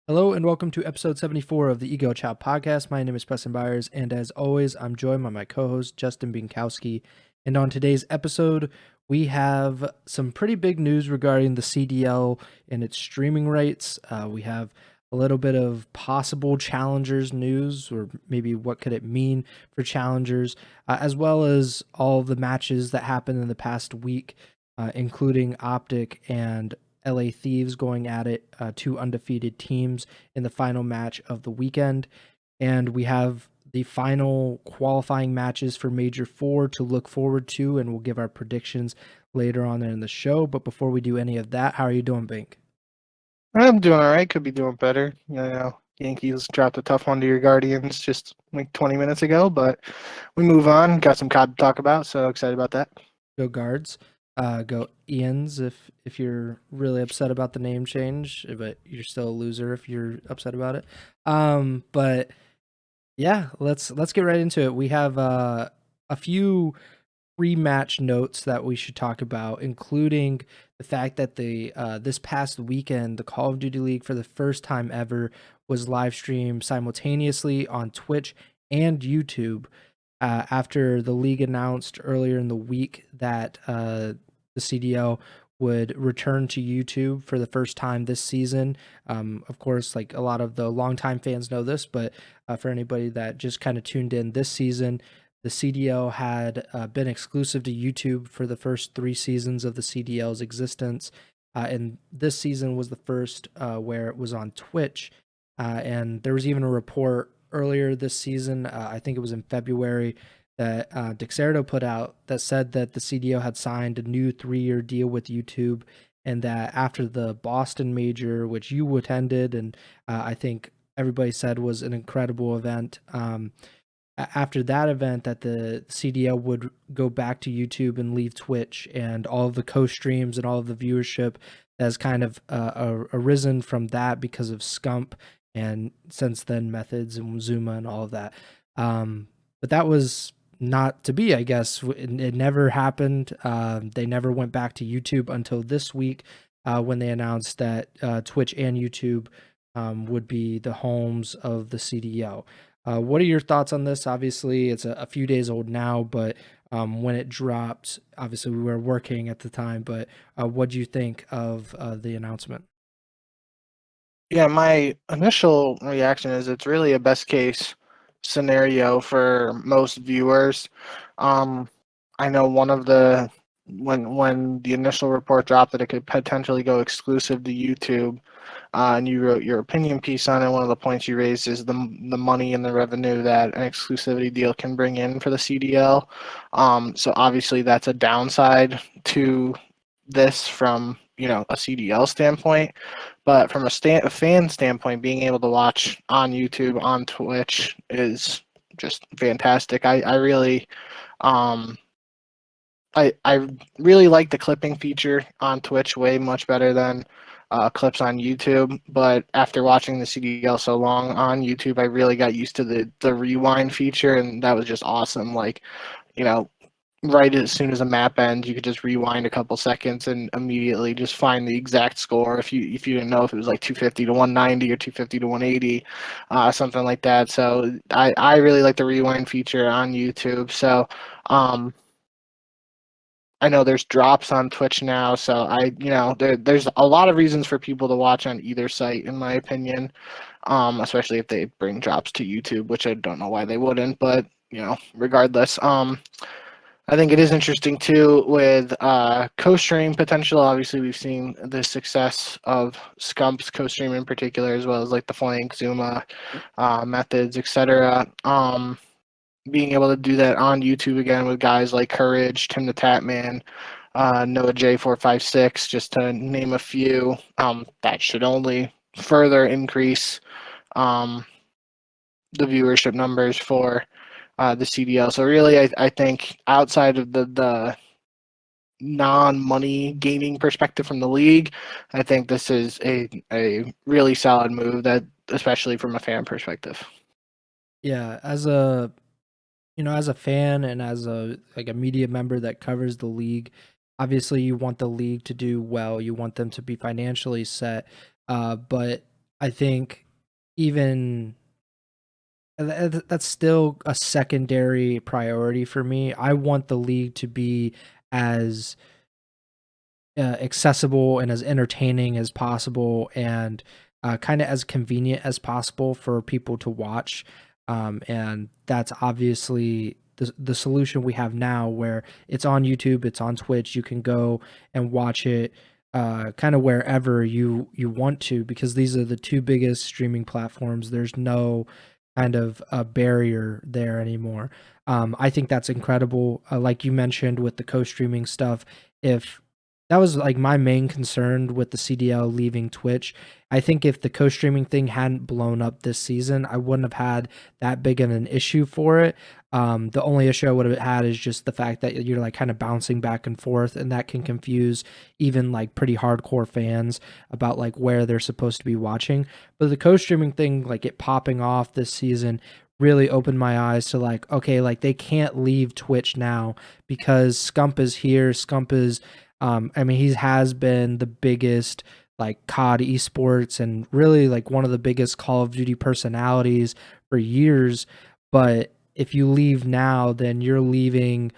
Hello and welcome to episode 74 of the Ego Chall Podcast. My name is Preston Byers, and as always, I'm joined by my co-host Justin Binkowski. And on today's episode, we have some pretty big news regarding the CDL and its streaming rates. We have a little bit of possible challengers news, or maybe what could it mean for challengers, as well as all of the matches that happened in the past week, including OpTic and LA Thieves going at it, two undefeated teams in the final match of the weekend. And we have the final qualifying matches for Major 4 to look forward to, and we'll give our predictions later on in the show. But before we do any of that, how are you doing, Bink? I'm doing all right. Could be doing better. Yankees dropped a tough one to your Guardians just like 20 minutes ago, but we move on. Got some COD to talk about, so excited about that. Go Guards. Go Ians if you're really upset about the name change, but you're still a loser if you're upset about it. But yeah, let's get right into it. We have a few pre-match notes that we should talk about, including the fact that the this past weekend, the Call of Duty League for the first time ever was live streamed simultaneously on Twitch and YouTube. After the league announced earlier in the week that the CDL would return to YouTube for the first time this season. Of course, like a lot of the longtime fans know this, but for anybody that just kind of tuned in this season, the CDL had been exclusive to YouTube for the first 3 seasons of the CDL's existence. And this season was the first where it was on Twitch. And there was even a report earlier this season, I think it was in February, that Dexerto put out that said that the CDO had signed a new 3-year deal with YouTube, and that after the Boston Major, which you attended, and I think everybody said was an incredible event, after that event, that the CDL would go back to YouTube and leave Twitch, and all of the co-streams and all of the viewership has kind of arisen from that because of Scump and since then Methods and Zuma and all of that. But that was not to be, I guess. It never happened. They never went back to YouTube until this week when they announced that Twitch and YouTube would be the homes of the CDL. What are your thoughts on this? Obviously, it's a few days old now, but when it dropped, obviously we were working at the time, but what do you think of the announcement? Yeah, my initial reaction is it's really a best case scenario for most viewers. I know one of the when the initial report dropped that it could potentially go exclusive to YouTube, and you wrote your opinion piece on it. One of the points you raised is the money and the revenue that an exclusivity deal can bring in for the CDL. So obviously that's a downside to this from a CDL standpoint, but from a fan standpoint, being able to watch on YouTube, on Twitch is just fantastic. I really I really like the clipping feature on Twitch way much better than clips on YouTube. But after watching the CDL so long on YouTube, I really got used to the rewind feature, and that was just awesome. Like, you know, right as soon as a map ends, you could just rewind a couple seconds and immediately just find the exact score if you didn't know if it was like 250 to 190 or 250 to 180, something like that. So I really like the rewind feature on YouTube. So I know there's drops on Twitch now, so there's a lot of reasons for people to watch on either site, in my opinion. Especially if they bring drops to YouTube, which I don't know why they wouldn't, but regardless. I think it is interesting too with co-stream potential. Obviously, we've seen the success of Scump's co-stream in particular, as well as like the Flank, Zuma, methods, etc. Being able to do that on YouTube again with guys like Courage, Tim the Tatman, Noah J456, just to name a few. That should only further increase the viewership numbers for the CDL. So really, I think outside of the non-money gaining perspective from the league, I think this is a really solid move, that especially from a fan perspective. Yeah, as a fan and as a media member that covers the league, obviously you want the league to do well. You want them to be financially set. But I think even that's still a secondary priority for me. I want the league to be as accessible and as entertaining as possible, and kind of as convenient as possible for people to watch. And that's obviously the solution we have now, where it's on YouTube, it's on Twitch. You can go and watch it kind of wherever you want to, because these are the two biggest streaming platforms. There's no kind of a barrier there anymore. I think that's incredible. Like you mentioned with the co-streaming stuff, if that was like my main concern with the CDL leaving Twitch. I think if the co-streaming thing hadn't blown up this season, I wouldn't have had that big of an issue for it. The only issue I would have had is just the fact that you're like kind of bouncing back and forth, and that can confuse even like pretty hardcore fans about like where they're supposed to be watching. But the co-streaming thing, like it popping off this season, really opened my eyes to like, okay, like they can't leave Twitch now because Scump is here. Scump is I mean, he has been the biggest like COD esports and really like one of the biggest Call of Duty personalities for years. But if you leave now, then you're leaving,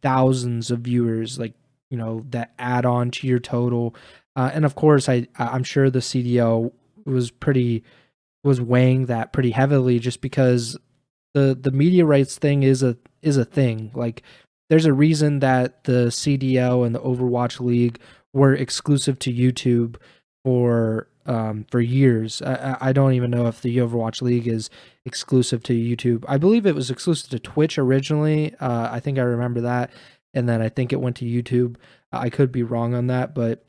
thousands of viewers, like, that add on to your total. And of course, I'm sure the CDO was weighing that pretty heavily, just because the media rights thing is a thing. Like there's a reason that the CDL and the Overwatch League were exclusive to YouTube for years. I don't even know if the Overwatch League is exclusive to YouTube. I believe it was exclusive to Twitch originally. I think I remember that, and then I think it went to YouTube. I could be wrong on that, but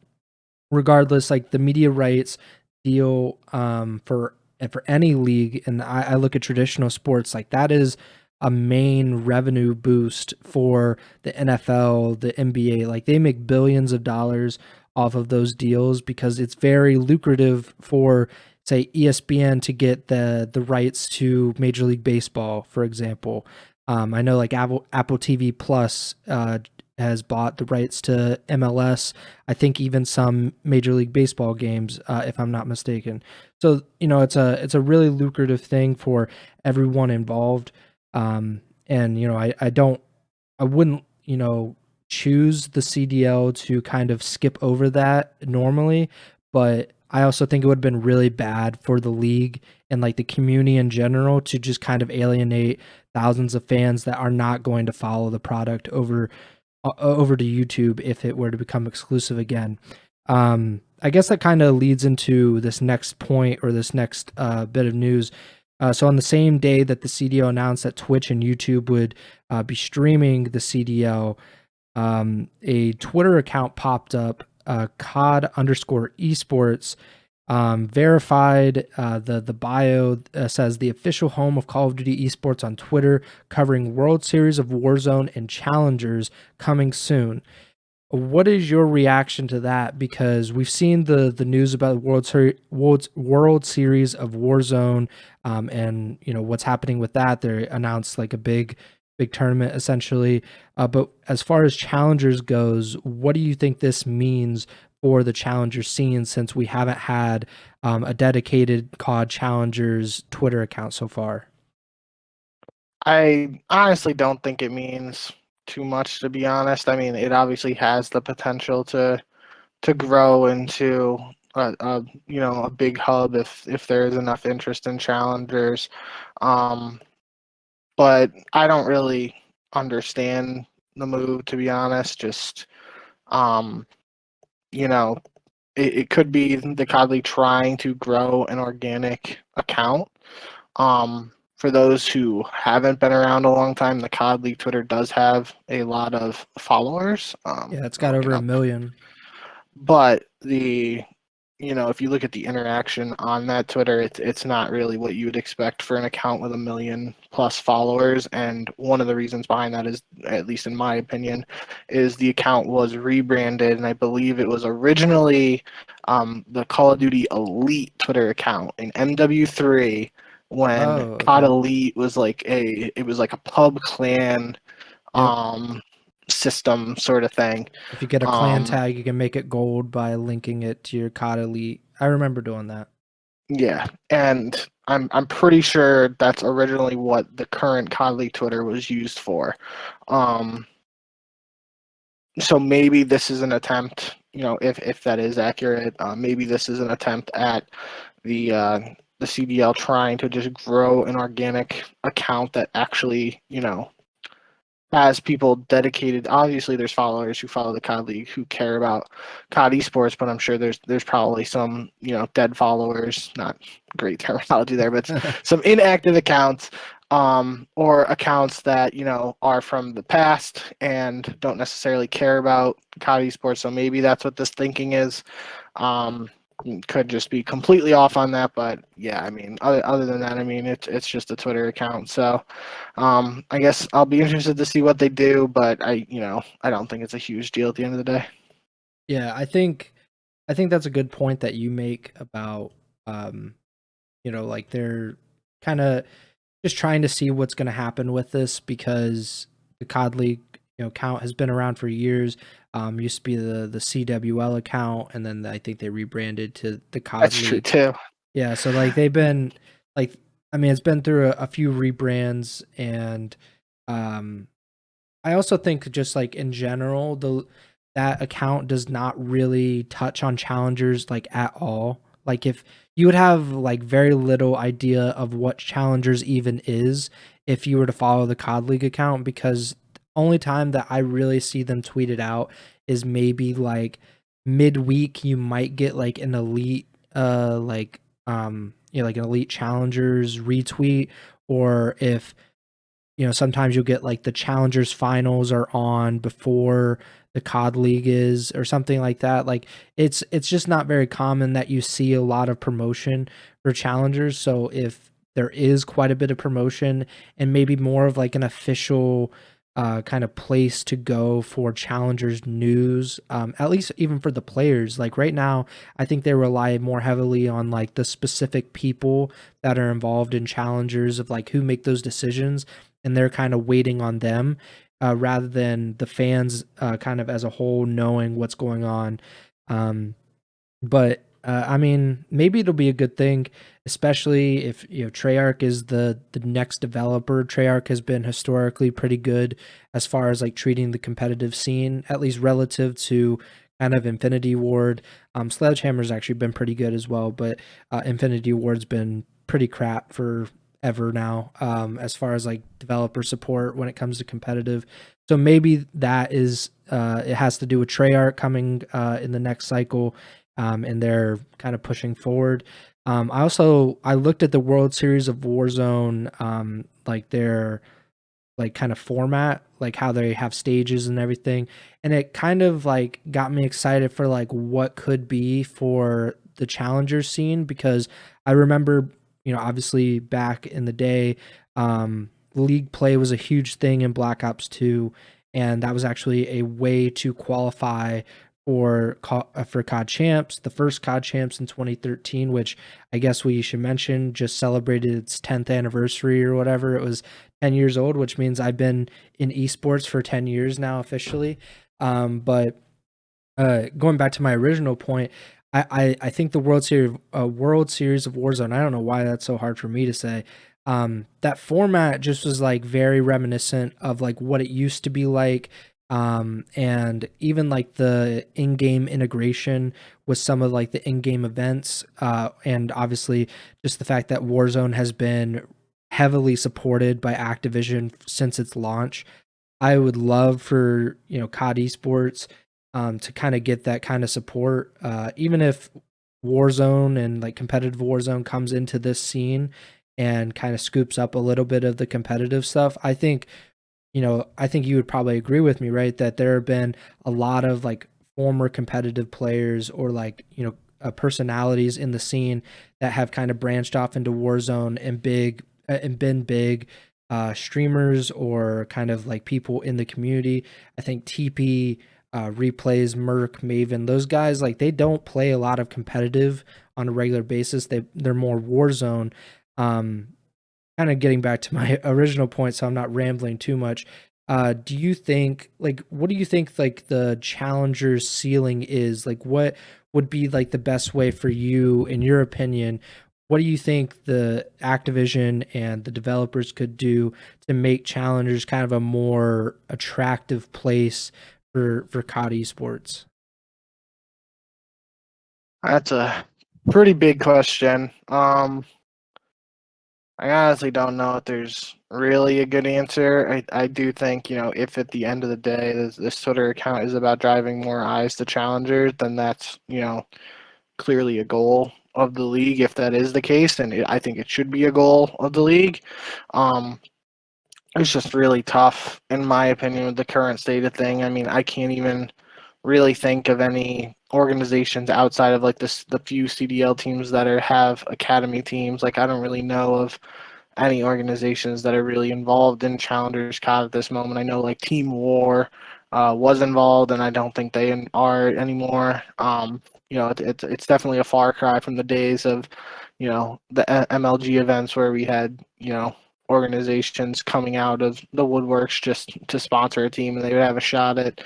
regardless, like the media rights deal for any league, and I look at traditional sports, like that is a main revenue boost for the NFL, the NBA. Like they make billions of dollars off of those deals because it's very lucrative for, say, ESPN to get the rights to Major League Baseball, for example. I know like Apple TV Plus has bought the rights to MLS. I think even some Major League Baseball games, if I'm not mistaken. So it's a really lucrative thing for everyone involved. And I wouldn't choose the CDL to kind of skip over that normally, but I also think it would have been really bad for the league and like the community in general to just kind of alienate thousands of fans that are not going to follow the product over to YouTube if it were to become exclusive again. I guess that kind of leads into this next point, or this next bit of news. So on the same day that the CDL announced that Twitch and YouTube would be streaming the CDL, a Twitter account popped up, COD_esports, verified. The bio says the official home of Call of Duty esports on Twitter, covering World Series of Warzone and Challengers coming soon. What is your reaction to that? Because we've seen the news about World Series of Warzone, and what's happening with that. They announced like a big tournament essentially. But as far as Challengers goes, what do you think this means for the Challenger scene, since we haven't had a dedicated COD Challengers Twitter account so far? I honestly don't think it means too much, to be honest. I mean, it obviously has the potential to grow into a big hub if there is enough interest in challengers. But I don't really understand the move, to be honest. Just you know, it could be the COD League trying to grow an organic account. For those who haven't been around a long time, the COD League Twitter does have a lot of followers. Yeah, it's got over 1 million. But if you look at the interaction on that Twitter, it's not really what you would expect for an account with 1 million plus followers. And one of the reasons behind that is, at least in my opinion, is the account was rebranded, and I believe it was originally the Call of Duty Elite Twitter account in MW3, when COD Elite was like a pub clan system sort of thing. If you get a clan tag, you can make it gold by linking it to your COD Elite. I remember doing that. Yeah, and I'm pretty sure that's originally what the current COD League Twitter was used for. Um, so maybe this is an attempt, if that is accurate, maybe this is an attempt at the CDL trying to just grow an organic account that actually, has people dedicated. Obviously, there's followers who follow the COD League who care about COD esports, but I'm sure there's probably some dead followers. Not great terminology there, but some inactive accounts, or accounts that are from the past and don't necessarily care about COD esports. So maybe that's what this thinking is. Um, could just be completely off on that, but yeah, I mean, other than that, I mean, it's just a Twitter account. So I guess I'll be interested to see what they do, but I don't think it's a huge deal at the end of the day. Yeah, I think that's a good point that you make about like they're kind of just trying to see what's going to happen with this because the COD League account has been around for years. Used to be the CWL account, and then I think they rebranded to the COD That's true League. too. Yeah, so like they've been like, I mean, it's been through a few rebrands, and um, I also think just like in general, that account does not really touch on challengers like at all. Like if you would have like very little idea of what challengers even is if you were to follow the COD League account, because only time that I really see them tweeted out is maybe like midweek you might get like an elite like an elite challengers retweet, or if sometimes you'll get like the challengers finals are on before the COD League is or something like that. Like it's just not very common that you see a lot of promotion for challengers. So if there is quite a bit of promotion and maybe more of like an official kind of place to go for challengers news, at least even for the players, like right now I think they rely more heavily on like the specific people that are involved in challengers, of like who make those decisions, and they're kind of waiting on them, rather than the fans kind of as a whole knowing what's going on. But I mean, maybe it'll be a good thing, especially if Treyarch is the next developer. Treyarch has been historically pretty good as far as like treating the competitive scene, at least relative to kind of Infinity Ward. Sledgehammer's actually been pretty good as well, but Infinity Ward's been pretty crap for ever now, as far as like developer support when it comes to competitive. So maybe that is it has to do with Treyarch coming in the next cycle, and they're kind of pushing forward. I looked at the World Series of Warzone, like their like kind of format, like how they have stages and everything, and it kind of like got me excited for like what could be for the challenger scene, because I remember obviously back in the day, league play was a huge thing in Black Ops 2, and that was actually a way to qualify for COD Champs. The first COD Champs in 2013, which I guess we should mention, just celebrated its 10th anniversary or whatever. It was 10 years old, which means I've been in esports for 10 years now officially. But going back to my original point, I think the World Series of Warzone, I don't know why that's so hard for me to say. That format just was like very reminiscent of like what it used to be like. And even like the in-game integration with some of like the in-game events, and obviously just the fact that Warzone has been heavily supported by Activision since its launch. I would love for COD Esports to kind of get that kind of support, even if Warzone and like competitive Warzone comes into this scene and kind of scoops up a little bit of the competitive stuff. I think you would probably agree with me, right? That there have been a lot of like former competitive players or like, personalities in the scene that have kind of branched off into Warzone and been big streamers or kind of like people in the community. I think TP, Replays, Merc, Maven, those guys, like they don't play a lot of competitive on a regular basis. They're more Warzone. Um, Kind of getting back to my original point, so I'm not rambling too much. Do you think what do you think like the challenger's ceiling is? Like what would be like the best way for you, in your opinion, what do you think the Activision and the developers could do to make Challengers kind of a more attractive place for COD esports? That's a pretty big question. I honestly don't know if there's really a good answer. I do think, if at the end of the day this Twitter account is about driving more eyes to challengers, then that's, clearly a goal of the league if that is the case, and I think it should be a goal of the league. Um, it's just really tough, in my opinion, with the current state of thing. I mean, I can't even really think of any organizations outside of like the few CDL teams that have academy teams. Like I don't really know of any organizations that are really involved in Challengers COD at this moment. I know like Team War was involved, and I don't think they are anymore. It's definitely a far cry from the days of, the MLG events where we had, organizations coming out of the woodworks just to sponsor a team, and they would have a shot at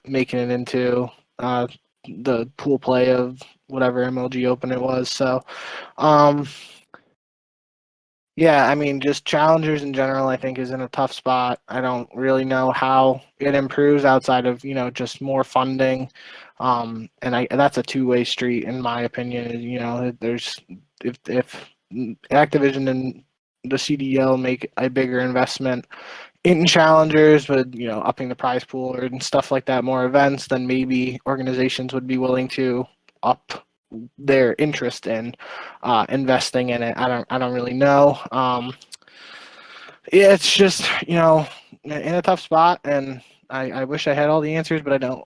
making it into the pool play of whatever MLG Open it was. So, yeah, I mean, just challengers in general, I think, is in a tough spot. I don't really know how it improves outside of, just more funding. And that's a two-way street, in my opinion. There's if Activision and the CDL make a bigger investment in challengers with, upping the prize pool and stuff like that, more events, then maybe organizations would be willing to up their interest in investing in it. I don't really know. Yeah, it's just, in a tough spot, and I wish I had all the answers, but I don't.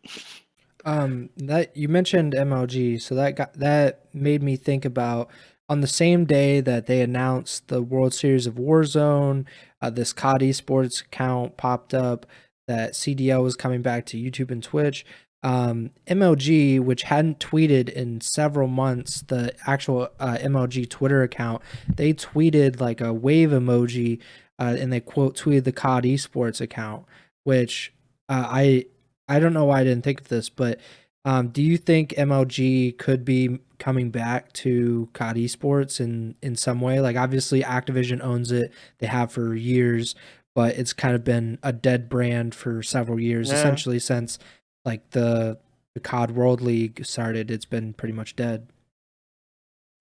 That you mentioned MLG, so that made me think about on the same day that they announced the World Series of Warzone, this COD Esports account popped up that CDL was coming back to YouTube and Twitch. MLG, which hadn't tweeted in several months, the actual MLG Twitter account, they tweeted like a wave emoji, and they quote tweeted the COD Esports account, which I don't know why I didn't think of this, but do you think MLG could be coming back to COD Esports in some way? Like obviously Activision owns it, they have for years, but it's kind of been a dead brand for several years, Yeah. essentially since like the COD World League started. It's been pretty much dead.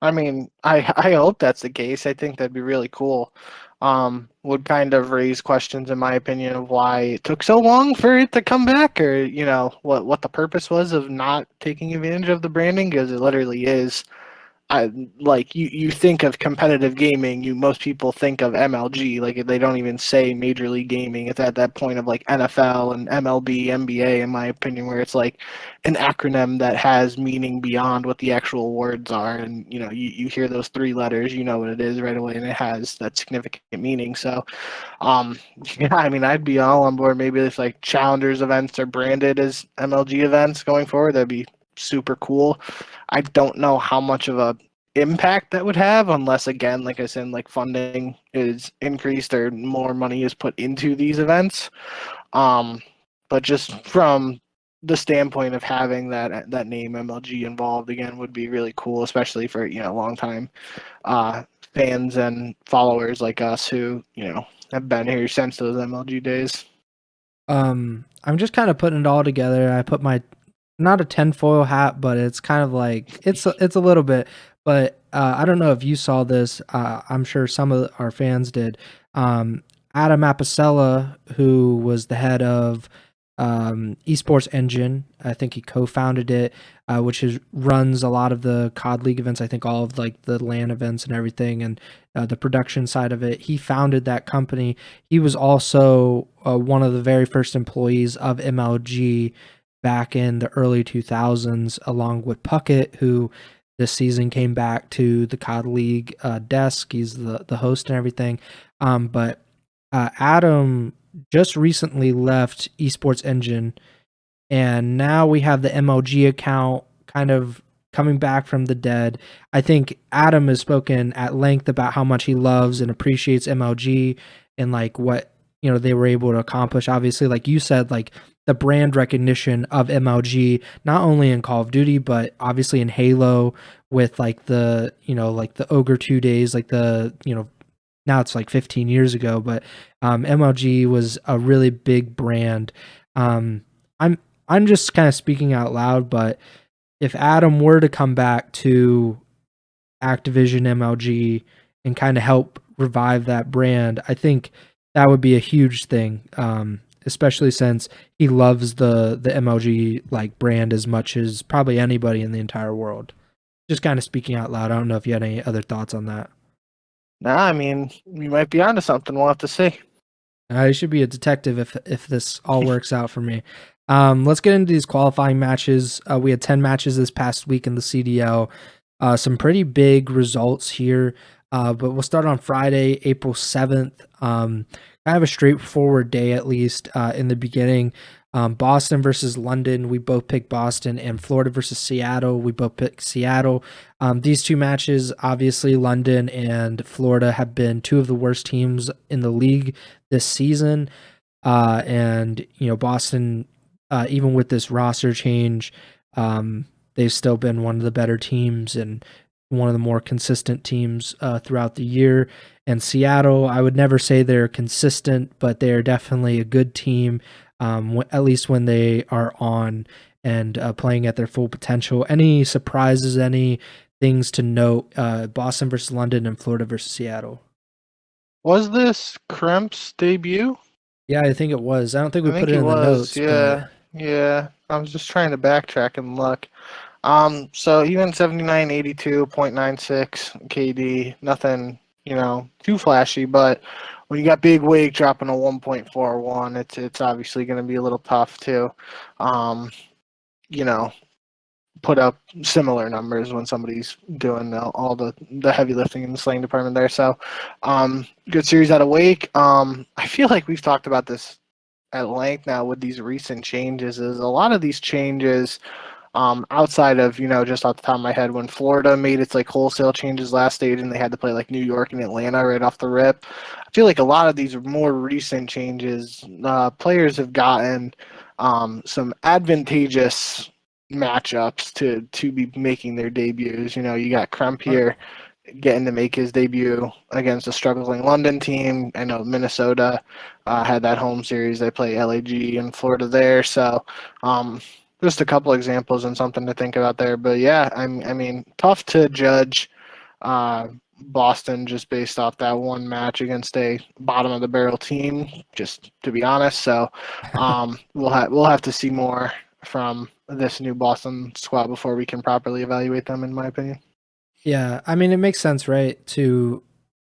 I mean, I hope that's the case. I think that'd be really cool. Would kind of raise questions, in my opinion, of why it took so long for it to come back, or what the purpose was of not taking advantage of the branding, because it literally is. Like you think of competitive gaming, most people think of MLG. Like they don't even say Major League Gaming. It's at that point of like NFL and MLB, NBA, in my opinion, where it's like an acronym that has meaning beyond what the actual words are. And you hear those three letters, you know what it is right away, and it has that significant meaning. So, yeah, I mean, I'd be all on board. Maybe if like Challengers events are branded as MLG events going forward, that'd be super cool. I don't know how much of a impact that would have, unless again, like I said, like funding is increased or more money is put into these events. But just from the standpoint of having that name MLG involved again would be really cool, especially for long time fans and followers like us who have been here since those MLG days. I'm just kind of putting it all together. I put my not a tinfoil hat, but it's kind of like it's a little bit. But I don't know if you saw this. I'm sure some of our fans did. Adam Apicella, who was the head of Esports Engine, I think he co-founded it, which runs a lot of the COD League events. I think all of like the LAN events and everything, and the production side of it. He founded that company. He was also one of the very first employees of MLG back in the early 2000s, along with Puckett, who this season came back to the COD League desk. He's the host and everything. But Adam just recently left Esports Engine, and now we have the MLG account kind of coming back from the dead. I think Adam has spoken at length about how much he loves and appreciates MLG and like what they were able to accomplish. Obviously, like you said, like the brand recognition of MLG, not only in Call of Duty, but obviously in Halo with like the, like the Ogre 2 days, like the, now it's like 15 years ago, but MLG was a really big brand. Um, I'm I'm just kind of speaking out loud, but if Adam were to come back to Activision MLG and kind of help revive that brand, I think that would be a huge thing. Especially since he loves the MLG like brand as much as probably anybody in the entire world. Just kind of speaking out loud. I don't know if you had any other thoughts on that. Nah, I mean, we might be onto something. We'll have to see. I should be a detective if this all works out for me. Let's get into these qualifying matches. We had 10 matches this past week in the CDL. Some pretty big results here. But we'll start on Friday, April 7th. Kind of a straightforward day, at least in the beginning. Boston versus London, we both picked Boston, and Florida versus Seattle, we both picked Seattle. These two matches, obviously, London and Florida have been two of the worst teams in the league this season. And, Boston, even with this roster change, they've still been one of the better teams and one of the more consistent teams throughout the year. And Seattle, I would never say they're consistent, but they're definitely a good team, at least when they are on and playing at their full potential. Any surprises, any things to note? Boston versus London and Florida versus Seattle. Was this Kremp's debut? Yeah, I think it was. I don't think we put it in the notes. Yeah, yeah. I was just trying to backtrack and look. So he went 79, 82.96 KD. Nothing, too flashy, but when you got Big Wig dropping a 1.41, it's obviously going to be a little tough to, you know, put up similar numbers when somebody's doing all the heavy lifting in the slaying department there. So, good series out of Wake. I feel like we've talked about this at length now with these recent changes. Is a lot of these changes. Outside of, just off the top of my head, when Florida made its like wholesale changes last stage and they had to play like New York and Atlanta right off the rip, I feel like a lot of these more recent changes, players have gotten some advantageous matchups to be making their debuts. You got Kremp here getting to make his debut against a struggling London team. I know Minnesota had that home series. They play LAG in Florida there. So, just a couple examples and something to think about there. But yeah, I mean, tough to judge Boston just based off that one match against a bottom of the barrel team, just to be honest. So we'll have to see more from this new Boston squad before we can properly evaluate them, in my opinion. Yeah, I mean, it makes sense, right?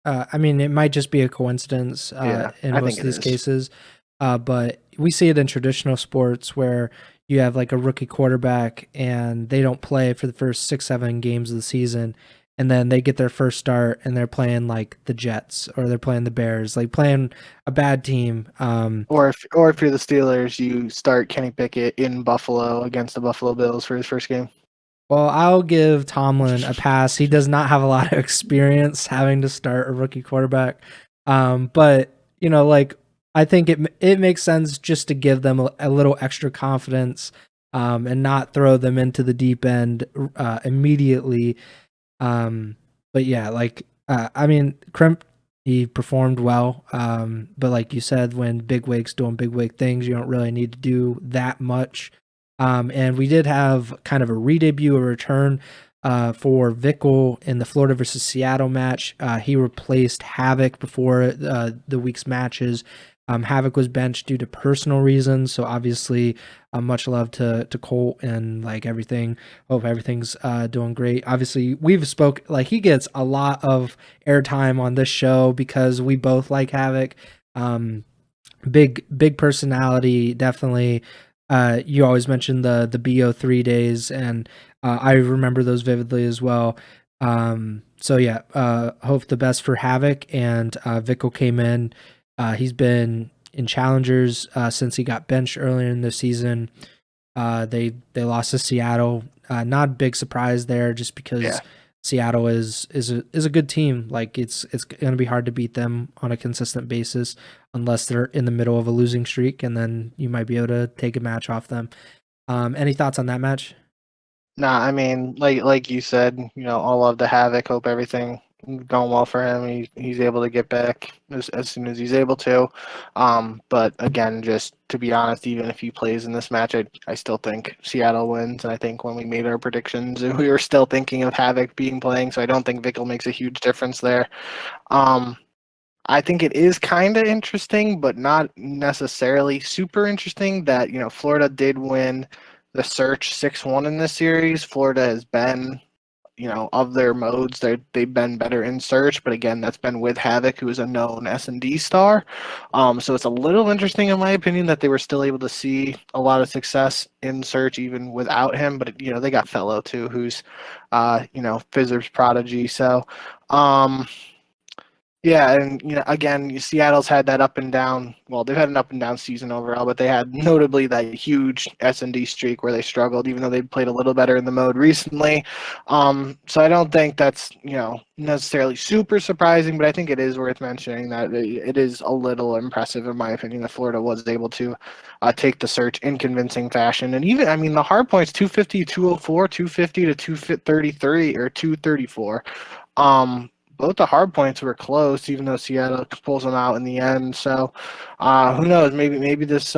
I mean, it might just be a coincidence in most of these cases, but we see it in traditional sports where you have like a rookie quarterback and they don't play for the first 6-7 games of the season, and then they get their first start and they're playing like the Jets or they're playing the Bears, like playing a bad team. Or if you're the Steelers, you start Kenny Pickett in Buffalo against the Buffalo Bills for his first game. Well, I'll give Tomlin a pass. He does not have a lot of experience having to start a rookie quarterback. But like I think it makes sense just to give them a little extra confidence and not throw them into the deep end immediately. But yeah, like I mean, Kremp, he performed well. But like you said, when Big Wig's doing big wig things, you don't really need to do that much. And we did have kind of a re-debut, a return for Vickle in the Florida versus Seattle match. He replaced Havoc before the week's matches. Havoc was benched due to personal reasons, so obviously much love to Colt and like everything. Hope everything's doing great. Obviously, like he gets a lot of airtime on this show because we both like Havoc. Big personality, definitely. You always mentioned the BO3 days, and I remember those vividly as well. So yeah, hope the best for Havoc, and Vickle came in. He's been in Challengers since he got benched earlier in the season. They lost to Seattle. Not a big surprise there, just because Seattle is a good team. Like it's going to be hard to beat them on a consistent basis unless they're in the middle of a losing streak, and then you might be able to take a match off them. Any thoughts on that match? Nah, I mean, like you said, all of the Havoc. Hope everything going well for him. He's able to get back as soon as he's able to. But again, just to be honest, even if he plays in this match, I still think Seattle wins. And I think when we made our predictions, we were still thinking of Havoc being playing. So I don't think Vickle makes a huge difference there. I think it is kind of interesting, but not necessarily super interesting that, Florida did win the search 6-1 in this series. Florida has been, of their modes, they've been better in search, but again, that's been with Havoc, who is a known S&D star. So it's a little interesting, in my opinion, that they were still able to see a lot of success in search even without him. But, they got Fellow, too, who's, Fizzer's prodigy. So, yeah, and again, Seattle's had that up and down. Well, they've had an up and down season overall, but they had notably that huge S&D streak where they struggled, even though they played a little better in the mode recently. So I don't think that's necessarily super surprising, but I think it is worth mentioning that it is a little impressive, in my opinion, that Florida was able to take the search in convincing fashion. And even, I mean, the hard points 250, 204, 250 to 233 or 234. Both the hard points were close, even though Seattle pulls them out in the end. So, who knows? Maybe this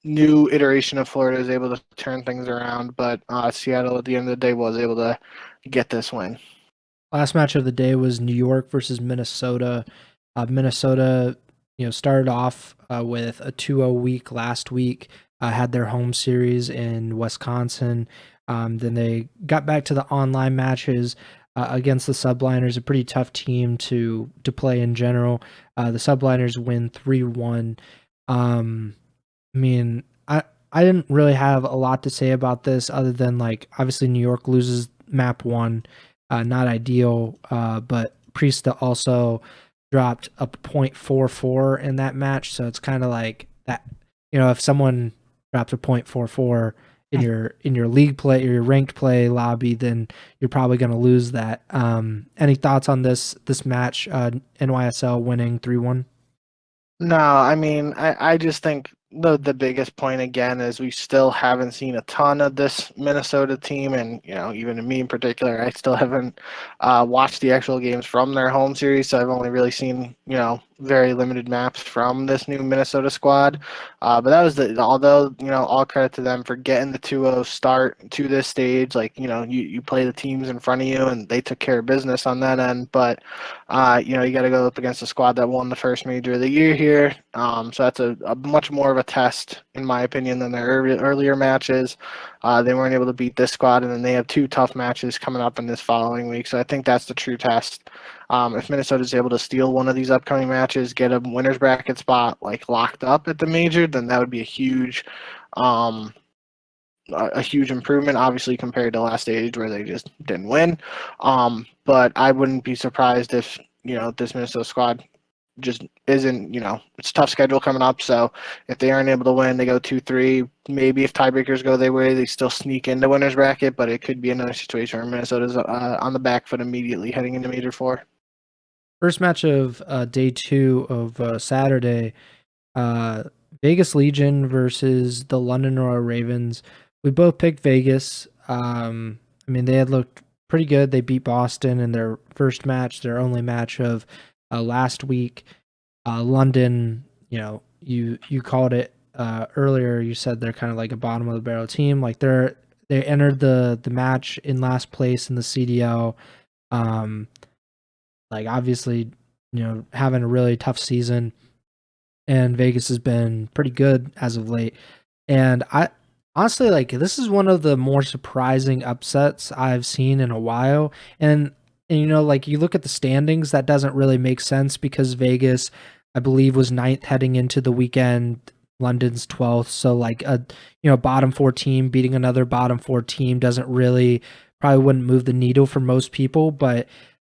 new iteration of Florida is able to turn things around. But Seattle, at the end of the day, was able to get this win. Last match of the day was New York versus Minnesota. Minnesota, started off with a 2-0 week last week. Had their home series in Wisconsin. Then they got back to the online matches. Against the Subliners, a pretty tough team to play in general. The Subliners win 3-1. I mean, I didn't really have a lot to say about this other than, like, obviously New York loses map 1, not ideal, but Priesta also dropped a 0.44 in that match, so it's kind of like that, if someone drops a 0.44 in your league play or your ranked play lobby, then you're probably going to lose that. Any thoughts on this match? NYSL winning 3-1. No, I mean, I just think the biggest point again is we still haven't seen a ton of this Minnesota team, and even me in particular, I still haven't watched the actual games from their home series, so I've only really seen very limited maps from this new Minnesota squad. But that was although all credit to them for getting the 2-0 start to this stage. Like you play the teams in front of you, and they took care of business on that end. But you got to go up against a squad that won the first major of the year here. So that's a much more of a test, in my opinion, than their earlier matches. They weren't able to beat this squad, and then they have 2 tough matches coming up in this following week. So I think that's the true test. If Minnesota is able to steal one of these upcoming matches, get a winner's bracket spot like locked up at the major, then that would be a huge improvement, obviously, compared to last stage where they just didn't win. But I wouldn't be surprised if this Minnesota squad just isn't, it's a tough schedule coming up. So if they aren't able to win, they go 2-3. Maybe if tiebreakers go their way, they still sneak into winner's bracket, but it could be another situation where Minnesota's on the back foot immediately heading into Major 4. First match of day 2 of Saturday, Vegas Legion versus the London Royal Ravens. We both picked Vegas. I mean, they had looked pretty good. They beat Boston in their first match, their only match of last week. London, you called it earlier. You said they're kind of like a bottom of the barrel team. Like they entered the match in last place in the CDL. Like obviously, having a really tough season, and Vegas has been pretty good as of late. And I honestly, like, this is one of the more surprising upsets I've seen in a while. And like, you look at the standings, that doesn't really make sense because Vegas, I believe, was 9th heading into the weekend. London's 12th. So like a bottom 4 team beating another bottom 4 team probably wouldn't move the needle for most people, but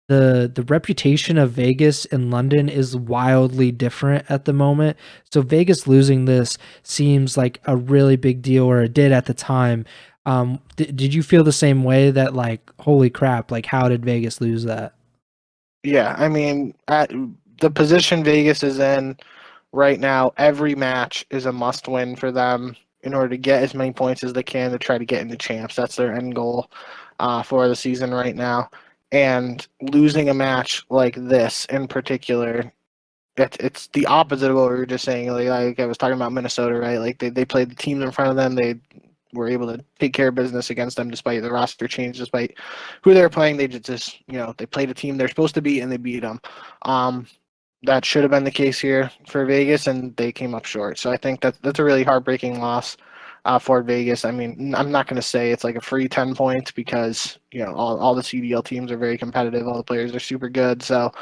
the reputation of Vegas and London is wildly different at the moment. So Vegas losing this seems like a really big deal, or it did at the time. Did you feel the same way that like, holy crap, like how did Vegas lose that? Yeah, I mean, at the position Vegas is in right now, every match is a must win for them in order to get as many points as they can to try to get into champs. That's their end goal for the season right now. And losing a match like this in particular, it's the opposite of what we were just saying. Like I was talking about Minnesota, right? Like they played the teams in front of them. They were able to take care of business against them despite the roster change, despite who they were playing. They just they played a team they're supposed to beat and they beat them. That should have been the case here for Vegas, and they came up short. So I think that's a really heartbreaking loss for Vegas. I mean, I'm not going to say it's like a free 10 points because all the CDL teams are very competitive. All the players are super good. So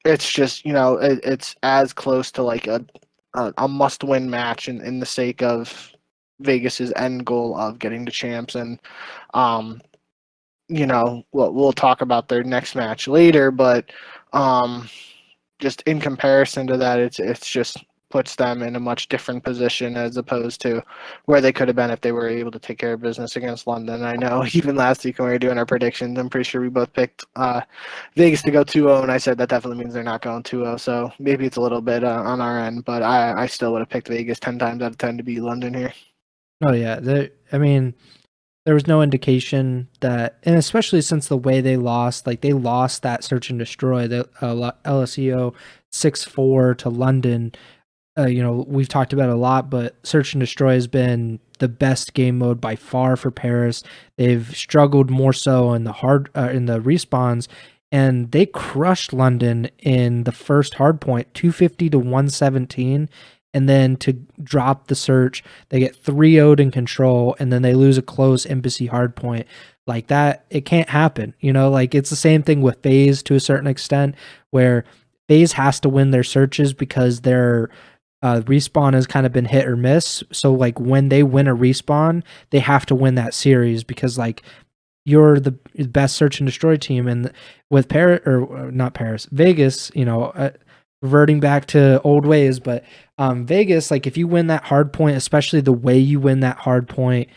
it's just it's as close to like a must win match in the sake of Vegas's end goal of getting to champs. And um we'll talk about their next match later, but just in comparison to that, it's just puts them in a much different position as opposed to where they could have been if they were able to take care of business against London. I know even last week when we were doing our predictions, I'm pretty sure we both picked Vegas to go 2-0, and I said that definitely means they're not going 2-0. So maybe it's a little bit on our end, but I still would have picked Vegas 10 times out of 10 to beat London here. Oh yeah, I mean, there was no indication that, and especially since the way they lost, like they lost that search and destroy, the LSEO 6-4 to London. We've talked about it a lot, but search and destroy has been the best game mode by far for Paris. They've struggled more so in the respawns, and they crushed London in the first hard point, 250 to 117. And then to drop the search, they get 3-0'd in control, and then they lose a close embassy hard point. Like that, it can't happen. Like it's the same thing with FaZe to a certain extent, where FaZe has to win their searches because their respawn has kind of been hit or miss. So like when they win a respawn, they have to win that series because like you're the best search and destroy team. And with Paris, or not Paris, Vegas, reverting back to old ways, but Vegas, like if you win that hard point, especially the way you win that hard point,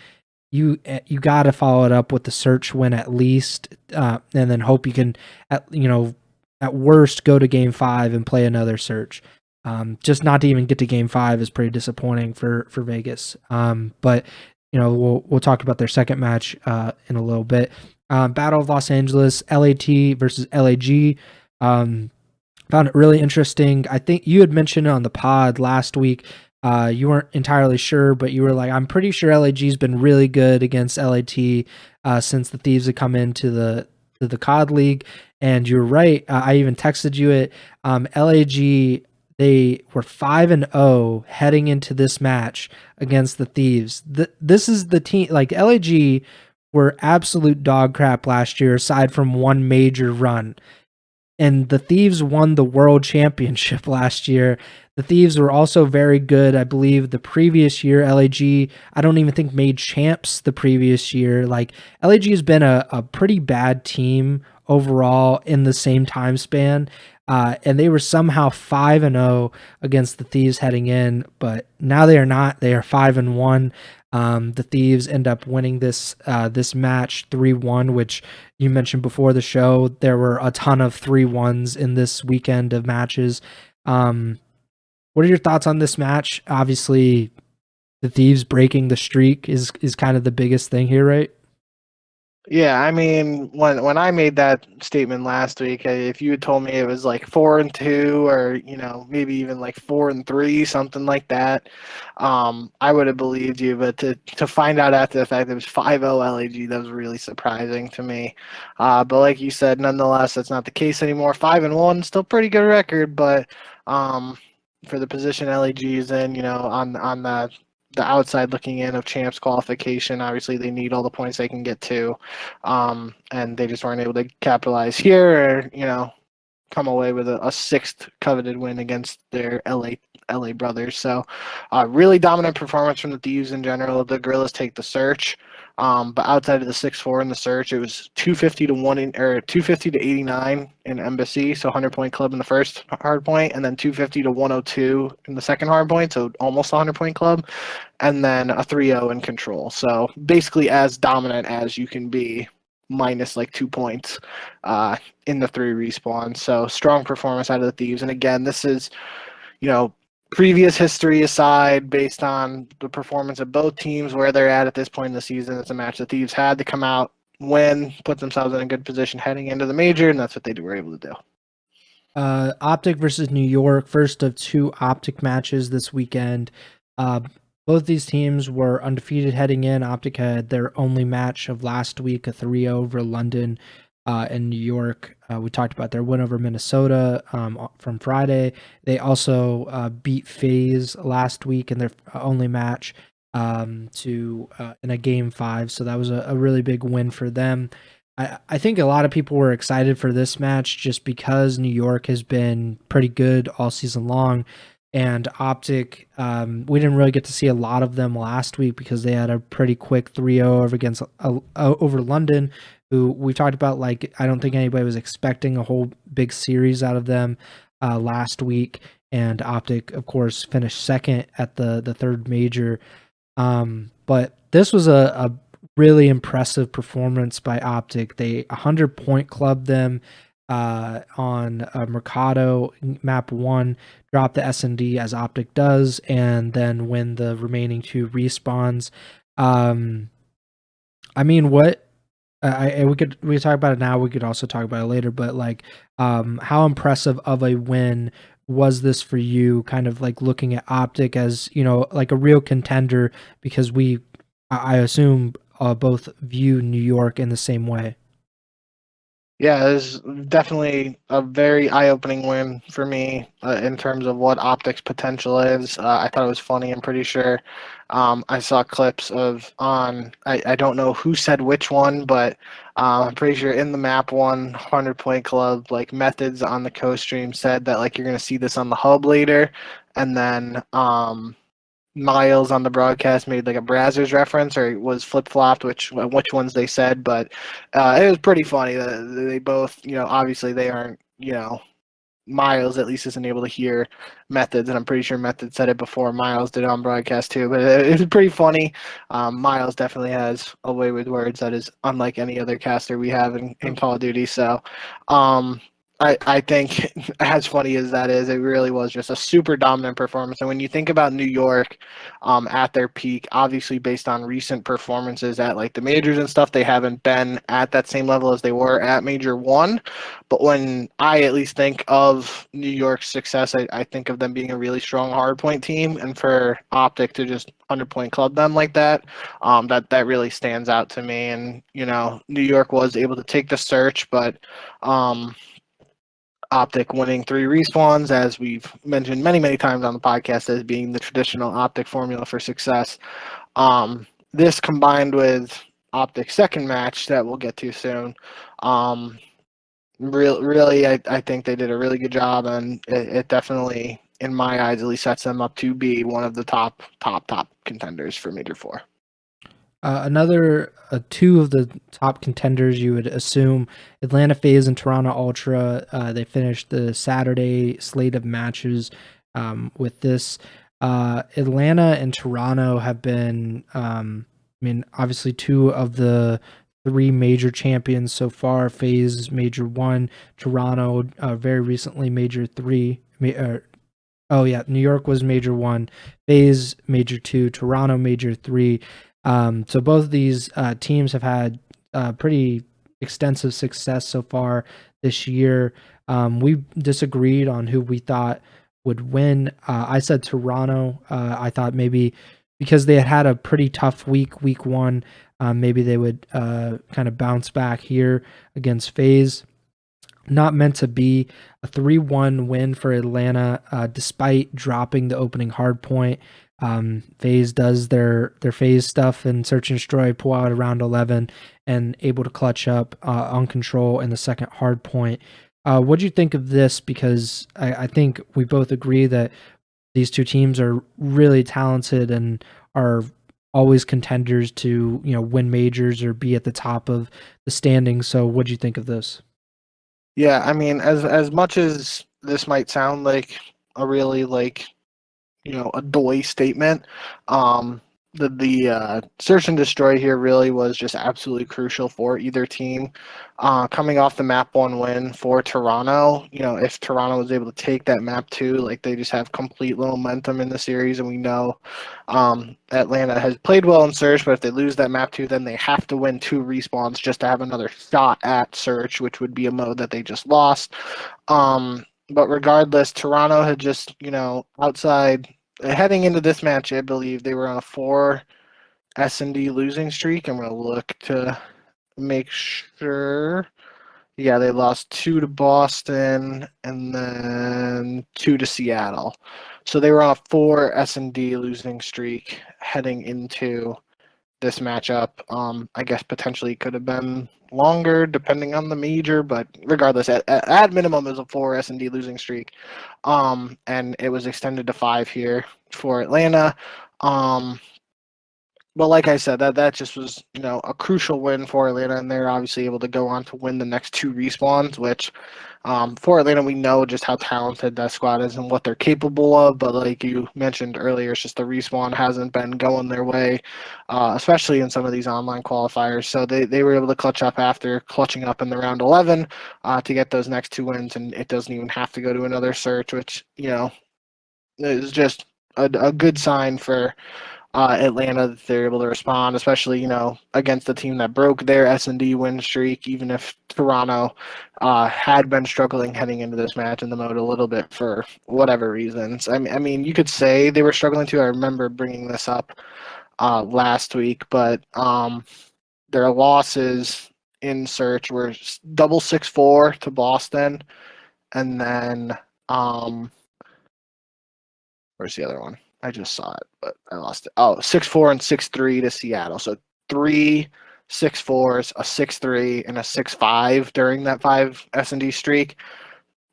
you got to follow it up with the search win at least, and then hope you can at worst go to game 5 and play another search. Just not to even get to game 5 is pretty disappointing for Vegas. But we'll talk about their second match in a little bit. Battle of Los Angeles, LAT versus LAG. Found it really interesting. I think you had mentioned on the pod last week. You weren't entirely sure, but you were like, I'm pretty sure LAG's been really good against LAT since the Thieves had come into the COD League. And you're right. I even texted you it. LAG, they were 5-0 heading into this match against the Thieves. This is the team, like LAG were absolute dog crap last year, aside from one major run. And the Thieves won the world championship last year. The Thieves were also very good. I believe the previous year, LAG, I don't even think made champs the previous year. Like LAG has been a pretty bad team overall in the same time span. And they were somehow 5-0 against the Thieves heading in, but now they are not. They are 5-1. The Thieves end up winning this match 3-1, which you mentioned before the show. There were a ton of 3-1s in this weekend of matches. What are your thoughts on this match? Obviously, the Thieves breaking the streak is kind of the biggest thing here, right? Yeah, I mean, when I made that statement last week, if you had told me it was like 4-2, or maybe even like 4-3, something like that, I would have believed you. But to find out after the fact it was 5-0 LAG, that was really surprising to me. But like you said, nonetheless, that's not the case anymore. 5-1, still pretty good record, but for the position LAG is in, on the outside looking in of champs qualification. Obviously, they need all the points they can get to, and they just weren't able to capitalize here, or come away with a sixth coveted win against their LA brothers. So, really dominant performance from the Thieves in general. The Gorillas take the search. But outside of the 6-4 in the search, it was 250 to 250 to 89 in Embassy, so 100-point club in the first hard point, and then 250 to 102 in the second hard point, so almost 100-point club, and then a 3-0 in Control. So basically as dominant as you can be, minus like 2 points in the 3 respawns. So strong performance out of the Thieves. And again, this is, previous history aside, based on the performance of both teams, where they're at this point in the season, it's a match the Thieves had to come out, win, put themselves in a good position heading into the major, and that's what they were able to do. OpTic versus New York, first of 2 OpTic matches this weekend. Both these teams were undefeated heading in. OpTic had their only match of last week, a 3-0 over London and New York. We talked about their win over Minnesota from Friday. They also beat FaZe last week in their only match in a game 5. So that was a really big win for them. I think a lot of people were excited for this match just because New York has been pretty good all season long. And OpTic, we didn't really get to see a lot of them last week because they had a pretty quick 3-0 over London, who we talked about. Like, I don't think anybody was expecting a whole big series out of them last week. And OpTic, of course, finished second at the third major. But this was a really impressive performance by OpTic. They 100-point clubbed them on Mercado map 1, drop the S&D as OpTic does, and then win the remaining 2 respawns. I mean, what we could talk about it now. We could also talk about it later. But like, how impressive of a win was this for you? Kind of like looking at OpTic as, like a real contender, because I assume both view New York in the same way. Yeah, it was definitely a very eye-opening win for me in terms of what OpTic's potential is. I thought it was funny. I'm pretty sure I saw clips I don't know who said which one, but I'm pretty sure in the map 100-point club, like Methods on the co-stream said that like you're going to see this on the hub later, and then Miles on the broadcast made like a Brazzers reference, or it was flip-flopped which ones they said, but it was pretty funny that they both, obviously they aren't, Miles at least isn't able to hear Methods, and I'm pretty sure Methods said it before Miles did on broadcast too, but it was pretty funny. Miles definitely has a way with words that is unlike any other caster we have in Call of Duty, so I think as funny as that is, it really was just a super dominant performance. And when you think about New York at their peak, obviously based on recent performances at like the majors and stuff, they haven't been at that same level as they were at Major 1. But when I at least think of New York's success, I think of them being a really strong hardpoint team. And for OpTic to just 100-point club them like that, that really stands out to me. And, New York was able to take the search, but OpTic winning 3 respawns, as we've mentioned many, many times on the podcast, as being the traditional OpTic formula for success. This combined with OpTic's second match that we'll get to soon, really, I think they did a really good job, and it definitely, in my eyes, at least sets them up to be one of the top contenders for Major 4. Another 2 of the top contenders, you would assume, Atlanta FaZe and Toronto Ultra. They finished the Saturday slate of matches with this. Atlanta and Toronto have been, obviously 2 of the 3 major champions so far. FaZe Major 1, Toronto very recently Major 3. New York was Major 1, FaZe Major 2, Toronto Major 3. So both of these teams have had pretty extensive success so far this year. We disagreed on who we thought would win. I said Toronto. I thought maybe because they had a pretty tough week 1, maybe they would kind of bounce back here against FaZe. Not meant to be. A 3-1 win for Atlanta, despite dropping the opening hard point. FaZe does their FaZe stuff and search and destroy, pull out around 11, and able to clutch up on Control in the second hard point. What do you think of this? Because I think we both agree that these two teams are really talented and are always contenders to, win majors or be at the top of the standings. So what do you think of this? Yeah, I mean, as much as this might sound like a really a doy statement. The search and destroy here really was just absolutely crucial for either team. Coming off the map one win for Toronto, if Toronto was able to take that map two, like they just have complete momentum in the series, and we know Atlanta has played well in search, but if they lose that map two, then they have to win 2 respawns just to have another shot at search, which would be a mode that they just lost. But regardless, Toronto had just, outside heading into this match, I believe they were on a 4 S&D losing streak. I'm going to look to make sure. Yeah, they lost 2 to Boston and then 2 to Seattle. So they were on a 4 S&D losing streak heading into this matchup. I guess potentially could have been longer depending on the major, but regardless, at minimum, it was a 4 S&D losing streak, and it was extended to 5 here for Atlanta. But like I said, that just was a crucial win for Atlanta, and they're obviously able to go on to win the next 2 respawns, which for Atlanta, we know just how talented that squad is and what they're capable of. But like you mentioned earlier, it's just the respawn hasn't been going their way, especially in some of these online qualifiers. So they were able to clutch up after clutching up in the round 11 to get those next 2 wins, and it doesn't even have to go to another search, which is just a good sign for Atlanta that they're able to respond, especially against the team that broke their S&D win streak. Even if Toronto had been struggling heading into this match in the mode a little bit for whatever reasons. I mean, you could say they were struggling too. I remember bringing this up last week, but their losses in search were double 6-4 to Boston, and then where's the other one? I just saw it, but I lost it. Oh, 6-4 and 6-3 to Seattle. So 3 6-4s, a 6-3, and a 6-5 during that 5 S&D streak.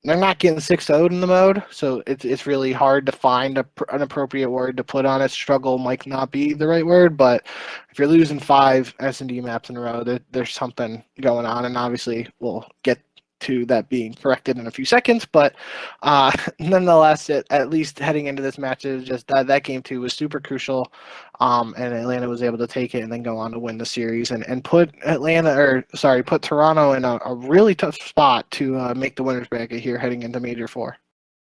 They're not getting 6-0'd in the mode, so it's really hard to find an appropriate word to put on it. Struggle might not be the right word, but if you're losing 5 S&D maps in a row, there's something going on, and obviously we'll get to that being corrected in a few seconds, but nonetheless, at least heading into this match, it was just that game 2 was super crucial, and Atlanta was able to take it and then go on to win the series and put Toronto in a really tough spot to make the winners bracket here heading into Major 4.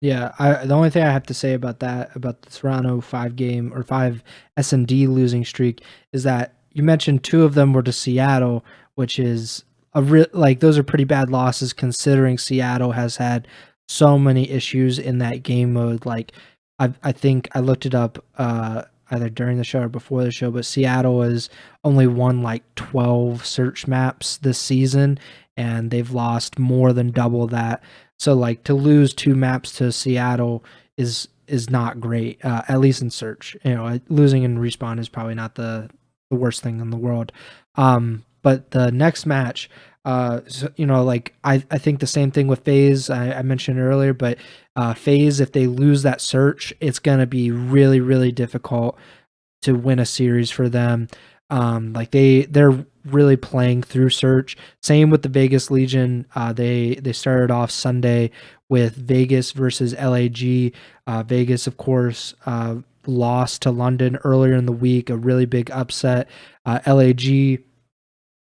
Yeah, the only thing I have to say about the Toronto 5 S&D losing streak is that you mentioned 2 of them were to Seattle, which is those are pretty bad losses considering Seattle has had so many issues in that game mode. Like I think I looked it up either during the show or before the show, but Seattle has only won like 12 search maps this season, and they've lost more than double that. So like to lose 2 maps to Seattle is not great, at least in search. Losing in respawn is probably not the worst thing in the world. But the next match, I think the same thing with FaZe. I mentioned earlier, but FaZe, if they lose that search, it's gonna be really, really difficult to win a series for them. They're really playing through search. Same with the Vegas Legion. They started off Sunday with Vegas versus LAG. Vegas, of course, lost to London earlier in the week, a really big upset. LAG,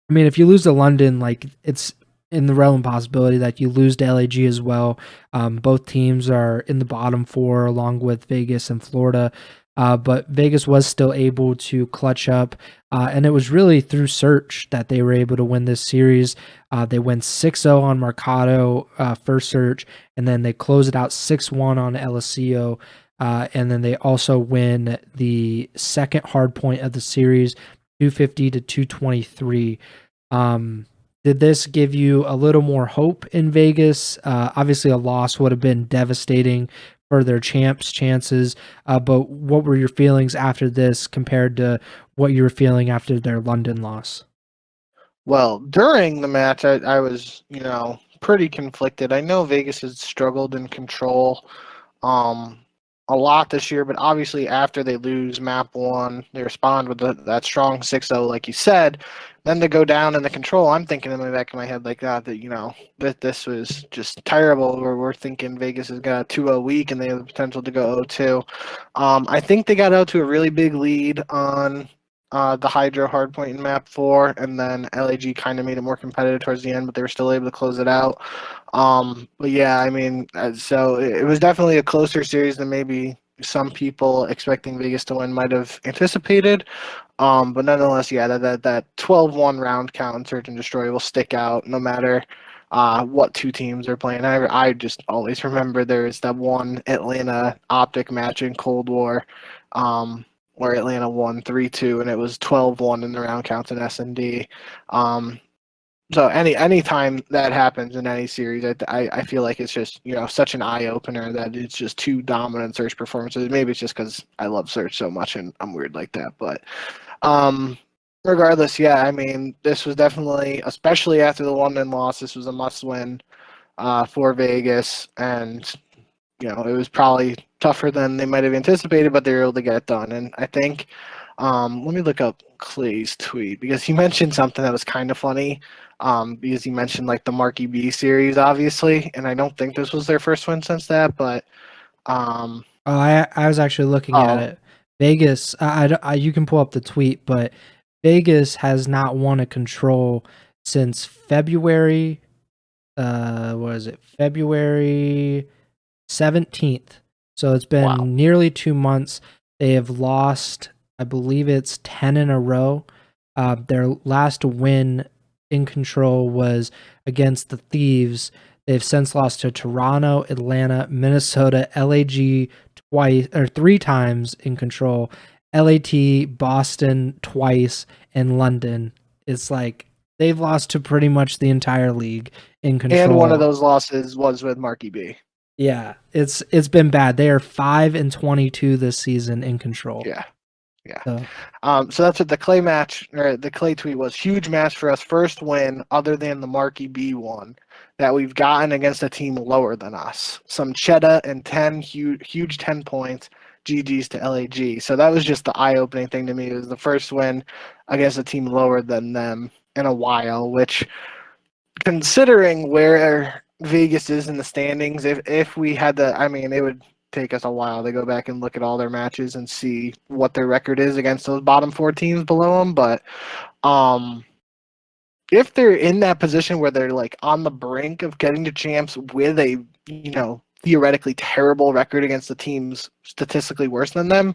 I mean, if you lose to London, like it's in the realm of possibility that you lose to LAG as well. Both teams are in the bottom 4 along with Vegas and Florida. But Vegas was still able to clutch up, and it was really through search that they were able to win this series. They win 6-0 on Mercado first search, and then they close it out 6-1 on LSCO, and then they also win the second hard point of the series, 250 to 223. Did this give you a little more hope in Vegas? Obviously, a loss would have been devastating for their champs' chances, but what were your feelings after this compared to what you were feeling after their London loss? Well, during the match, I was, pretty conflicted. I know Vegas has struggled in control a lot this year, but obviously after they lose map 1, they respond with that strong 6-0, like you said. Then to go down in the control, I'm thinking in the back of my head like that that this was just terrible. We're thinking Vegas has got a 2-0 week and they have the potential to go 0-2. I think they got out to a really big lead on the Hydro hardpoint in map 4, and then LAG kind of made it more competitive towards the end, but they were still able to close it out. But yeah, I mean, so it was definitely a closer series than maybe some people expecting Vegas to win might have anticipated. But nonetheless, yeah, that 12-1 round count in Search and Destroy will stick out no matter what two teams are playing. I just always remember there was that one Atlanta OpTic match in Cold War, where Atlanta won 3-2, and it was 12-1 in the round counts in S&D. So any time that happens in any series, I feel like it's just such an eye opener that it's just two dominant Search performances. Maybe it's just because I love Search so much and I'm weird like that, but regardless, yeah, I mean this was definitely, especially after the London loss, this was a must win for Vegas, and it was probably tougher than they might have anticipated, but they were able to get it done. And I think, let me look up Clay's tweet because he mentioned something that was kind of funny. Because he mentioned like the Marky B series, obviously, and I don't think this was their first win since that. But I was actually looking at it. Vegas, you can pull up the tweet, but Vegas has not won a control since February. What is it? February 17th. So it's been nearly 2 months. They have lost, I believe it's 10 in a row. Their last win in control was against the Thieves. They've since lost to Toronto, Atlanta, Minnesota, LAG twice or 3 times in control, LAT, Boston twice, and London. It's like they've lost to pretty much the entire league in control. And one of those losses was with Marky B. Yeah, it's been bad. They are 5-22 this season in control. Yeah. So that's what the Clay match, or the Clay tweet was. Huge match for us. First win other than the Marky B one that we've gotten against a team lower than us. Some Cheddar and 10 huge 10 points. GG's to LAG. So that was just the eye-opening thing to me. It was the first win against a team lower than them in a while, which, considering where Vegas is in the standings, if we had to, I mean, it would take us a while to go back and look at all their matches and see what their record is against those bottom 4 teams below them. But if they're in that position where they're like on the brink of getting to champs with a theoretically terrible record against the teams statistically worse than them,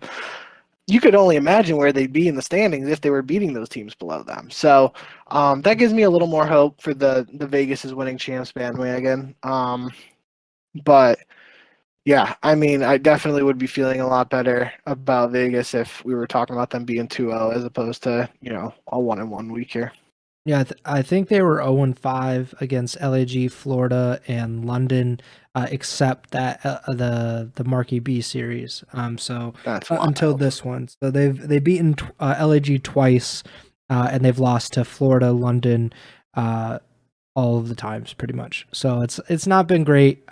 you could only imagine where they'd be in the standings if they were beating those teams below them. So that gives me a little more hope for the Vegas is winning champs bandwagon. But yeah, I mean, I definitely would be feeling a lot better about Vegas if we were talking about them being 2-0 as opposed to, a 1-1 week here. Yeah, I think they were 0-5 against LAG, Florida, and London, except that the Marky B series. So until this one, so they've beaten LAG twice, and they've lost to Florida, London, all of the times pretty much. So it's not been great.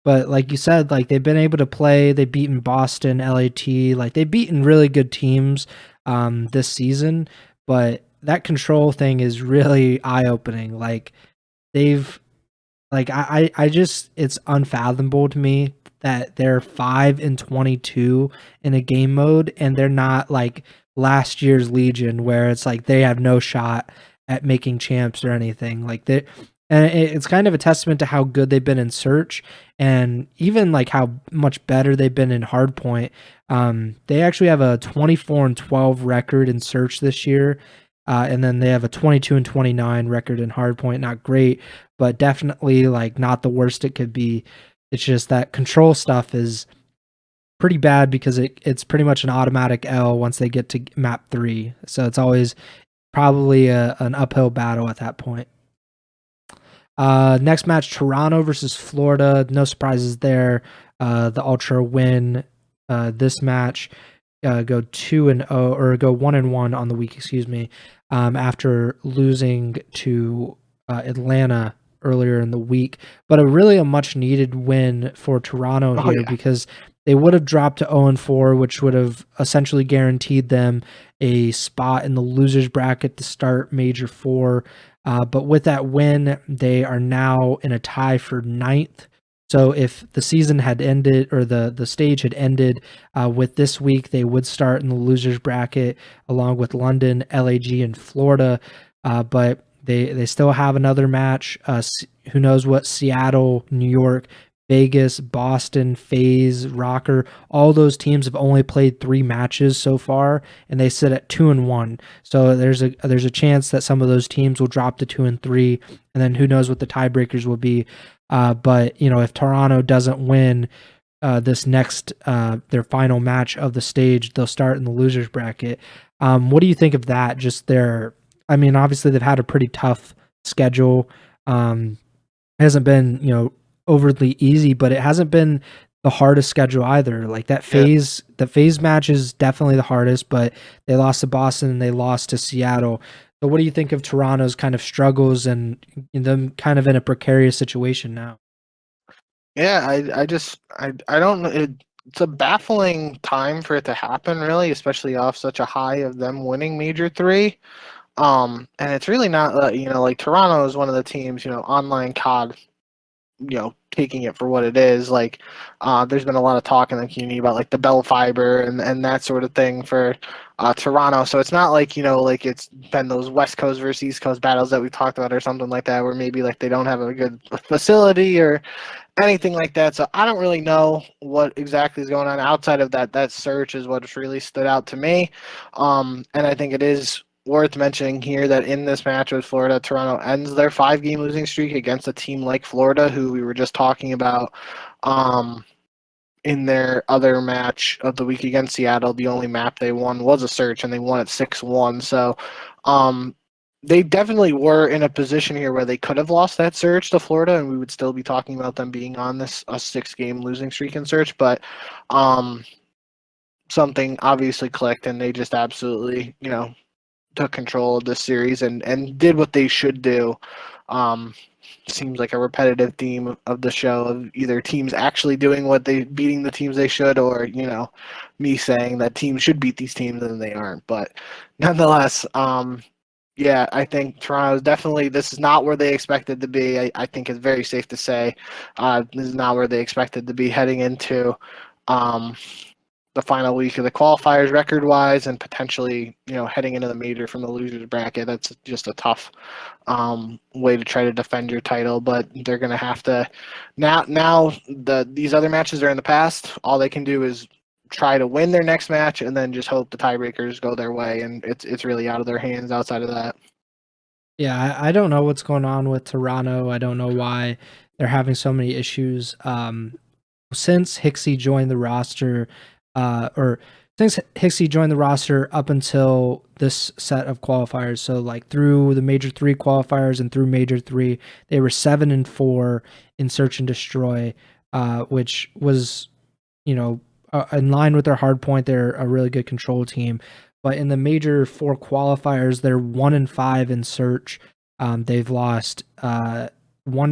But like you said, like they've been able to play. They've beaten Boston, LAT. Like they've beaten really good teams this season. But that control thing is really eye-opening. Like they've, like I just, it's unfathomable to me that they're 5-22 in a game mode, and they're not like last year's Legion where it's like they have no shot at making champs or anything. Like they. And it's kind of a testament to how good they've been in Search, and even like how much better they've been in Hardpoint. They actually have a 24-12 record in Search this year, and then they have a 22-29 record in Hardpoint. Not great, but definitely like not the worst it could be. It's just that control stuff is pretty bad because it's pretty much an automatic L once they get to map 3. So it's always probably an uphill battle at that point. Next match, Toronto versus Florida. No surprises there. The Ultra win this match, go 2-0 or go 1-1 on the week, excuse me, after losing to Atlanta earlier in the week, but a much needed win for Toronto here because they would have dropped to 0-4, which would have essentially guaranteed them a spot in the losers bracket to start Major 4. But with that win, they are now in a tie for 9th. So if the season had ended, or the stage had ended with this week, they would start in the losers bracket along with London, LAG, and Florida. But they still have another match. Who knows what Seattle, New York, Vegas, Boston, FaZe, Rocker, all those teams have only played 3 matches so far, and they sit at 2-1. So there's a chance that some of those teams will drop to 2-3, and then who knows what the tiebreakers will be. But if Toronto doesn't win this next their final match of the stage, they'll start in the losers bracket. What do you think of that? Obviously they've had a pretty tough schedule. It hasn't been overly easy, but it hasn't been the hardest schedule either. Like the FaZe match is definitely the hardest, but they lost to Boston and they lost to Seattle. So what do you think of Toronto's kind of struggles and them kind of in a precarious situation now? Yeah, I don't know. It's a baffling time for it to happen, really, especially off such a high of them winning Major 3. And it's really not, like Toronto is one of the teams, online COD, taking it for what it is. Like, there's been a lot of talk in the community about like the Bell Fiber and that sort of thing for Toronto. So it's not like, like it's been those West Coast versus East Coast battles that we talked about or something like that, where maybe like they don't have a good facility or anything like that. So I don't really know what exactly is going on outside of that search is what's really stood out to me. And I think it is worth mentioning here that in this match with Florida, Toronto ends their 5-game losing streak against a team like Florida, who we were just talking about in their other match of the week against Seattle. The only map they won was a search, and they won at 6-1. So they definitely were in a position here where they could have lost that search to Florida, and we would still be talking about them being on a 6-game losing streak in search. But something obviously clicked, and they just absolutely, took control of this series and did what they should do. Seems like a repetitive theme of the show of either teams actually doing beating the teams they should, or me saying that teams should beat these teams and they aren't. But nonetheless, yeah, I think Toronto is definitely, this is not where they expected to be. I think it's very safe to say this is not where they expected to be heading into the final week of the qualifiers record-wise, and potentially, heading into the major from the losers bracket. That's just a tough way to try to defend your title, but they're going to have to now these other matches are in the past. All they can do is try to win their next match and then just hope the tiebreakers go their way, and it's really out of their hands outside of that. Yeah, I don't know what's going on with Toronto. I don't know why they're having so many issues. Since Hixie joined the roster, since Hixie joined the roster up until this set of qualifiers, so like through the Major 3 qualifiers and through Major 3, they were 7-4 in Search and Destroy, which was, in line with their hard point. They're a really good control team. But in the Major 4 qualifiers, they're 1-5 in Search. They've lost 1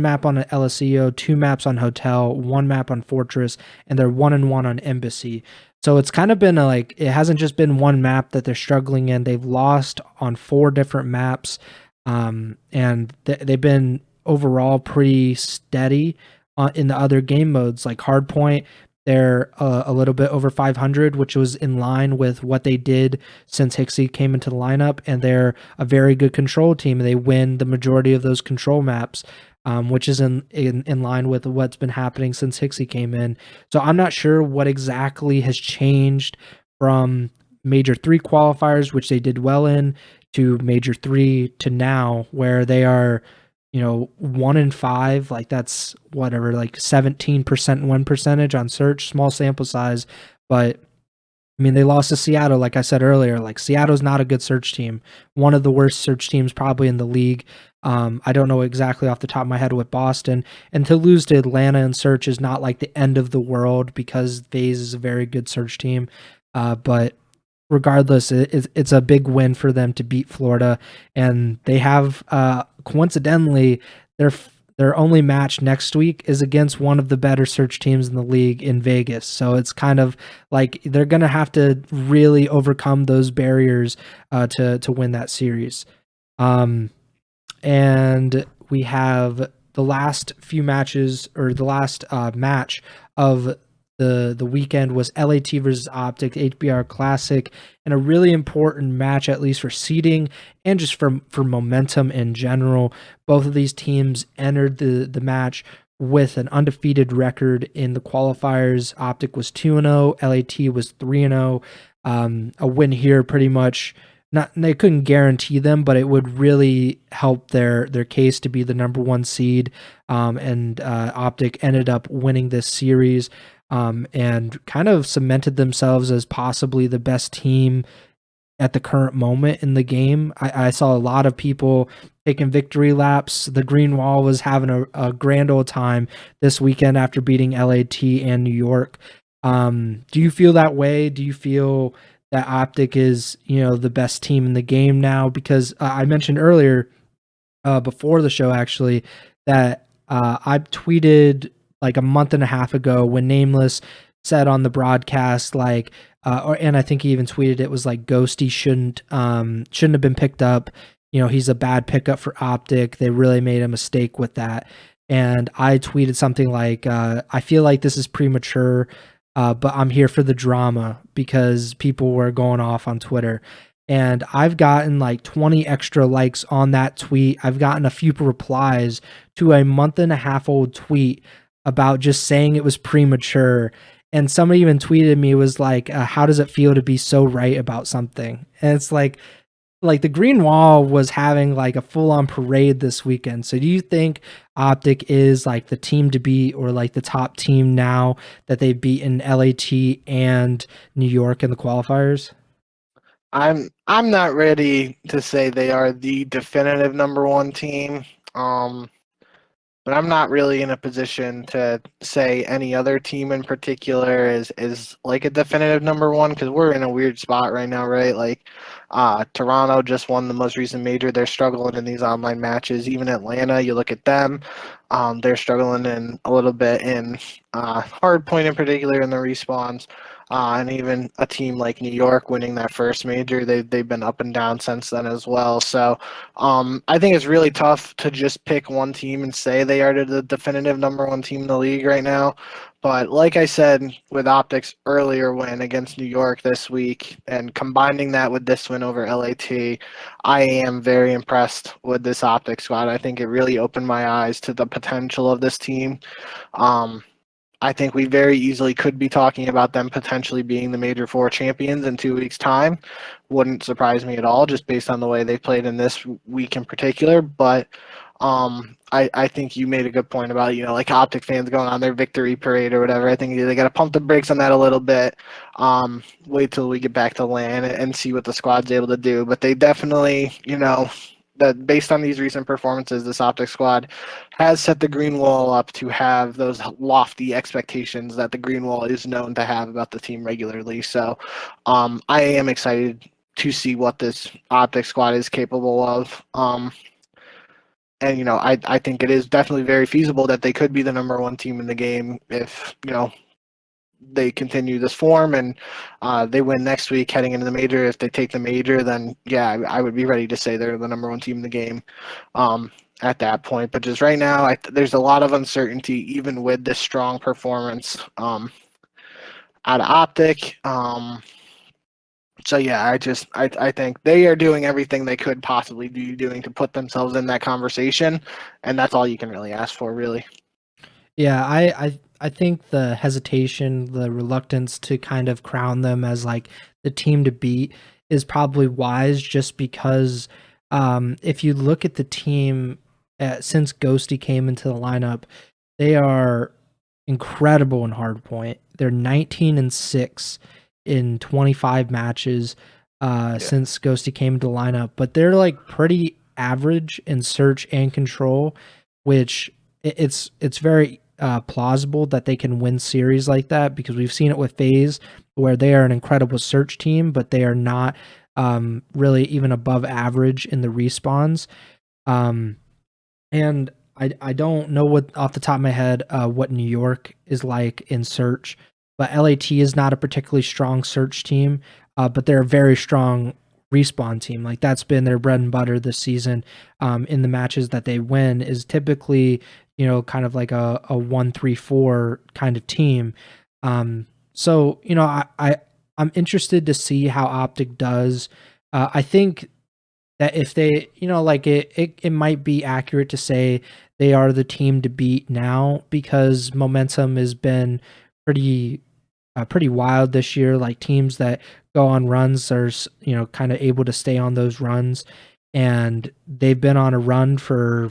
map on LSEO, 2 maps on Hotel, 1 map on Fortress, and they're 1-1 on Embassy. So it's kind of been it hasn't just been one map that they're struggling in. They've lost on 4 different maps, and they've been overall pretty steady in the other game modes. Like Hardpoint, they're a little bit over 500, which was in line with what they did since Hixie came into the lineup, and they're a very good control team. They win the majority of those control maps, which is in line with what's been happening since Hixie came in. So I'm not sure what exactly has changed from Major 3 qualifiers, which they did well in, to Major 3 to now, where they are 1-5, like that's whatever, like 17% win percentage on Search, small sample size. But I mean, they lost to Seattle, like I said earlier. Like, Seattle's not a good Search team. One of the worst Search teams probably in the league. I don't know exactly off the top of my head with Boston. And to lose to Atlanta in Search is not like the end of the world, because FaZe is a very good Search team. But regardless, it's a big win for them to beat Florida. And they have, coincidentally, their their only match next week is against one of the better search teams in the league in Vegas. So it's kind of like they're going to have to really overcome those barriers to win that series. And we have the last few matches, or the last match of the weekend was LAT versus OpTic HBR Classic, and a really important match, at least for seeding and just for momentum in general. Both of these teams entered the match with an undefeated record in the qualifiers. OpTic was 2-0, LAT was 3-0. A win here pretty much, not, they couldn't guarantee them, but it would really help their case to be the number one seed. And OpTic ended up winning this series, and kind of cemented themselves as possibly the best team at the current moment in the game. I saw a lot of people taking victory laps. The Green Wall was having a grand old time this weekend after beating LAT and New York. Do you feel that way? Do you feel that OpTic is, the best team in the game now? Because I mentioned earlier, before the show actually, that I tweeted like a month and a half ago when Nameless said on the broadcast, like, and I think he even tweeted it was like Ghosty shouldn't have been picked up. He's a bad pickup for OpTic. They really made a mistake with that. And I tweeted something like, I feel like this is premature, but I'm here for the drama, because people were going off on Twitter. And I've gotten like 20 extra likes on that tweet. I've gotten a few replies to a month and a half old tweet about just saying it was premature. And somebody even tweeted me, was like, how does it feel to be so right about something? And it's like the Green Wall was having like a full-on parade this weekend. So do you think OpTic is like the team to beat, or like the top team now that they've beaten LAT and New York in the qualifiers? I'm not ready to say they are the definitive number one team. But I'm not really in a position to say any other team in particular is like a definitive number one, because we're in a weird spot right now, right? Like, Toronto just won the most recent major. They're struggling in these online matches. Even Atlanta, you look at them, they're struggling in a little bit in hard point in particular in the respawns. And even a team like New York winning that first major, they've been up and down since then as well. So I think it's really tough to just pick one team and say they are the definitive number one team in the league right now. But like I said, with OpTic's earlier win against New York this week, and combining that with this win over LAT, I am very impressed with this OpTic squad. I think it really opened my eyes to the potential of this team. I think we very easily could be talking about them potentially being the Major Four champions in 2 weeks' time. Wouldn't surprise me at all, just based on the way they played in this week in particular. But I think you made a good point about, like OpTic fans going on their victory parade or whatever. I think they got to pump the brakes on that a little bit. Wait till we get back to LAN and see what the squad's able to do. But they definitely, that based on these recent performances, this OpTic squad has set the Green Wall up to have those lofty expectations that the Green Wall is known to have about the team regularly. So I am excited to see what this OpTic squad is capable of. And, I think it is definitely very feasible that they could be the number one team in the game if, they continue this form and they win next week heading into the major. If they take the major, then yeah, I would be ready to say they're the number one team in the game at that point. But just right now, there's a lot of uncertainty, even with this strong performance out of OpTic. So yeah, I think they are doing everything they could possibly be doing to put themselves in that conversation, and that's all you can really ask for, really. Yeah, I think the hesitation, the reluctance to kind of crown them as like the team to beat is probably wise, just because if you look at the team since Ghosty came into the lineup, they are incredible in hardpoint. They're 19-6 in 25 matches since Ghosty came into the lineup, but they're like pretty average in search and control, which it's very plausible that they can win series like that, because we've seen it with FaZe, where they are an incredible search team, but they are not really even above average in the respawns. And I don't know what off the top of my head what New York is like in search, but LAT is not a particularly strong search team, but they're a very strong respawn team. Like that's been their bread and butter this season. In the matches that they win is typically kind of like a 1-3-4 kind of team. So I'm interested to see how OpTic does. I think that if they, like it might be accurate to say they are the team to beat now because momentum has been pretty pretty wild this year. Like teams that go on runs are kind of able to stay on those runs, and they've been on a run for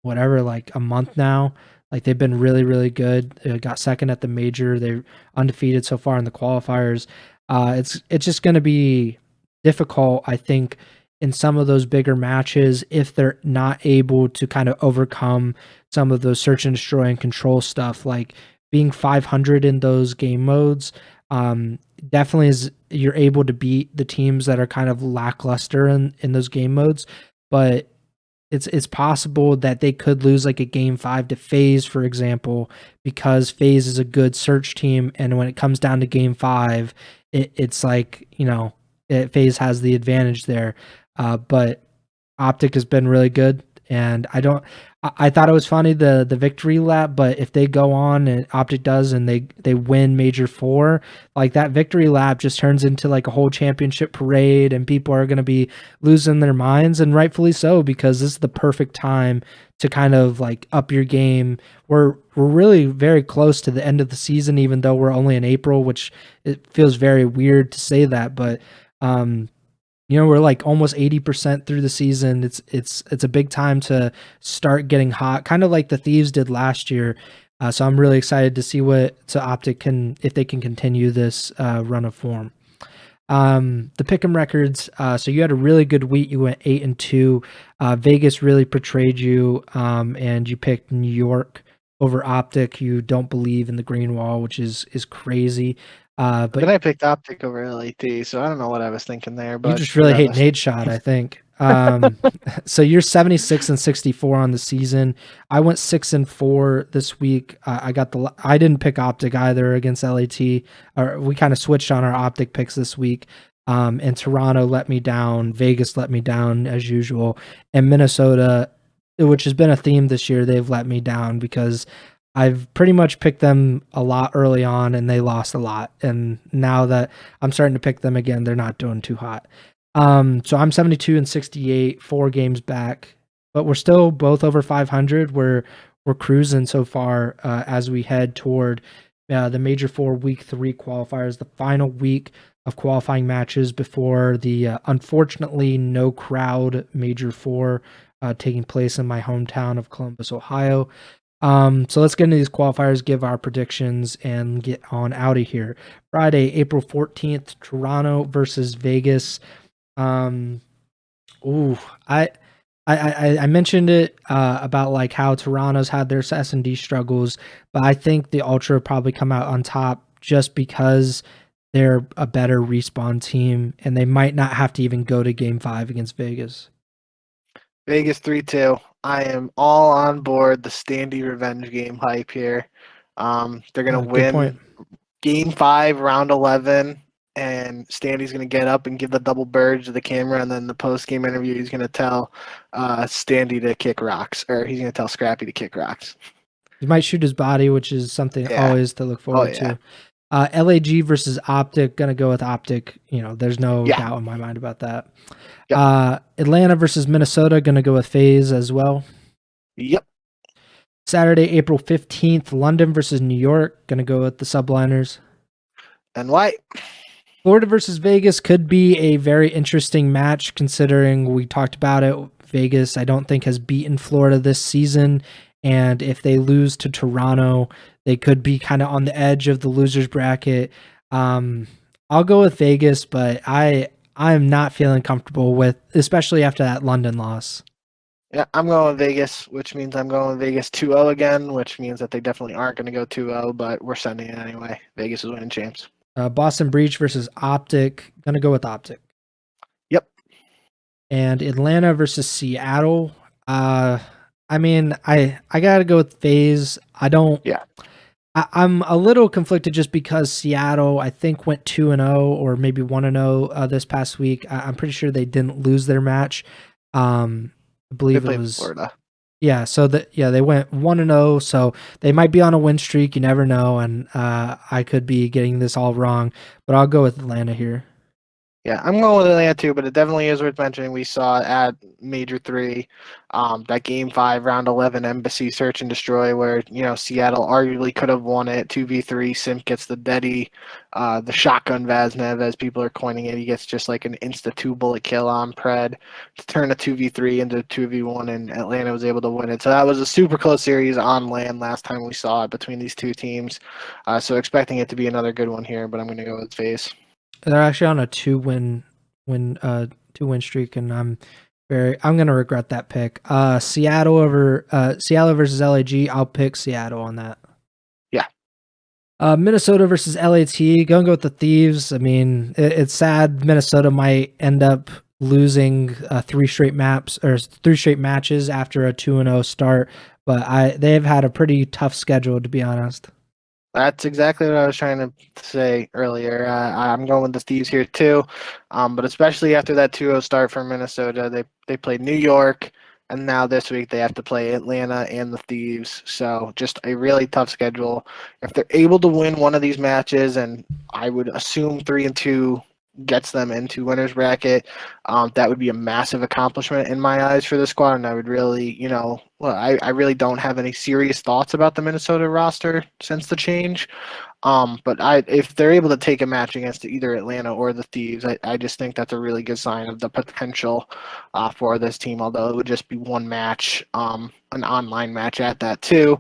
whatever, like a month now. Like they've been really, really good. Got second at the major. They're undefeated so far in the qualifiers. It's just going to be difficult, I think, in some of those bigger matches if they're not able to kind of overcome some of those search and destroy and control stuff. Like being 500 in those game modes, definitely is you're able to beat the teams that are kind of lackluster in those game modes, but it's possible that they could lose like a game 5 to FaZe, for example, because FaZe is a good search team, and when it comes down to game 5, it's like FaZe has the advantage there. But OpTic has been really good, and I thought it was funny the victory lap, but if they go on and OpTic does and they win Major 4, like that victory lap just turns into like a whole championship parade, and people are going to be losing their minds, and rightfully so, because this is the perfect time to kind of like up your game. We're really very close to the end of the season, even though we're only in April, which it feels very weird to say that, but we're like almost 80% through the season. It's a big time to start getting hot, kind of like the Thieves did last year. So I'm really excited to see OpTic if they can continue this run of form. The Pick'em records. So you had a really good week. You went 8-2. Vegas really portrayed you, and you picked New York over OpTic. You don't believe in the green wall, which is crazy. But then I picked OpTic over LAT, so I don't know what I was thinking there. But you just really hate Nade Shot, I think. So you're 76-64 on the season. I went 6-4 this week. I didn't pick OpTic either against LAT. Or we kind of switched on our OpTic picks this week. And Toronto let me down. Vegas let me down as usual, and Minnesota, which has been a theme this year, they've let me down because I've pretty much picked them a lot early on and they lost a lot. And now that I'm starting to pick them again, they're not doing too hot. So I'm 72-68, 4 games back, but we're still both over 500. We're cruising so far as we head toward the Major 4 Week 3 qualifiers, the final week of qualifying matches before the unfortunately no crowd Major 4 taking place in my hometown of Columbus, Ohio. So let's get into these qualifiers, give our predictions, and get on out of here. Friday, April 14th, Toronto versus Vegas. I mentioned it about like how Toronto's had their S&D struggles, but I think the Ultra probably come out on top just because they're a better respawn team, and they might not have to even go to Game 5 against Vegas. Vegas 3-2. I am all on board the Standy revenge game hype here. They're going to win Game 5, Round 11, and Standy's going to get up and give the double bird to the camera, and then the post-game interview, he's going to tell Standy to kick rocks, or he's going to tell Scrappy to kick rocks. He might shoot his body, which is something always to look forward to. LAG versus OpTic, going to go with OpTic. There's no doubt in my mind about that. Yep. Atlanta versus Minnesota, going to go with FaZe as well. Yep. Saturday, April 15th, London versus New York, going to go with the Subliners. And white. Florida versus Vegas could be a very interesting match considering we talked about it. Vegas, I don't think, has beaten Florida this season. And if they lose to Toronto, they could be kind of on the edge of the losers bracket. I'll go with Vegas, but I'm not feeling comfortable with, especially after that London loss. Yeah, I'm going with Vegas, which means I'm going with Vegas 2-0 again, which means that they definitely aren't going to go 2-0, but we're sending it anyway. Vegas is winning champs. Boston Breach versus OpTic. Going to go with OpTic. Yep. And Atlanta versus Seattle. I mean, I gotta go with FaZe. I don't. Yeah. I'm a little conflicted just because Seattle, I think, went 2-0 or maybe 1-0 this past week. I'm pretty sure they didn't lose their match. I They believe it played was Florida. yeah. So they went 1-0. So they might be on a win streak. You never know, and I could be getting this all wrong, but I'll go with Atlanta here. Yeah, I'm going with Atlanta too, but it definitely is worth mentioning. We saw at Major 3, that Game 5, Round 11 Embassy Search and Destroy, where, Seattle arguably could have won it. 2v3, Simp gets the Deddy, the shotgun Vaznev, as people are coining it. He gets just like an insta 2-bullet kill on Pred to turn a 2v3 into a 2v1, and Atlanta was able to win it. So that was a super close series on land last time we saw it between these two teams. So expecting it to be another good one here, but I'm going to go with FaZe. They're actually on a two win streak, and I'm gonna regret that pick. Seattle versus LAG. I'll pick Seattle on that. Yeah. Minnesota versus LAT. Gonna go with the Thieves. I mean, it's sad Minnesota might end up losing 3 straight matches after a 2-0 start, but they've had a pretty tough schedule, to be honest. That's exactly what I was trying to say earlier. I'm going with the Thieves here too, but especially after that 2-0 start for Minnesota, they played New York, and now this week they have to play Atlanta and the Thieves. So just a really tough schedule. If they're able to win one of these matches, and I would assume 3-2 gets them into winners bracket, that would be a massive accomplishment in my eyes for the squad. And I would really, I really don't have any serious thoughts about the Minnesota roster since the change. But if they're able to take a match against either Atlanta or the Thieves, I just think that's a really good sign of the potential for this team. Although it would just be one match, an online match at that too.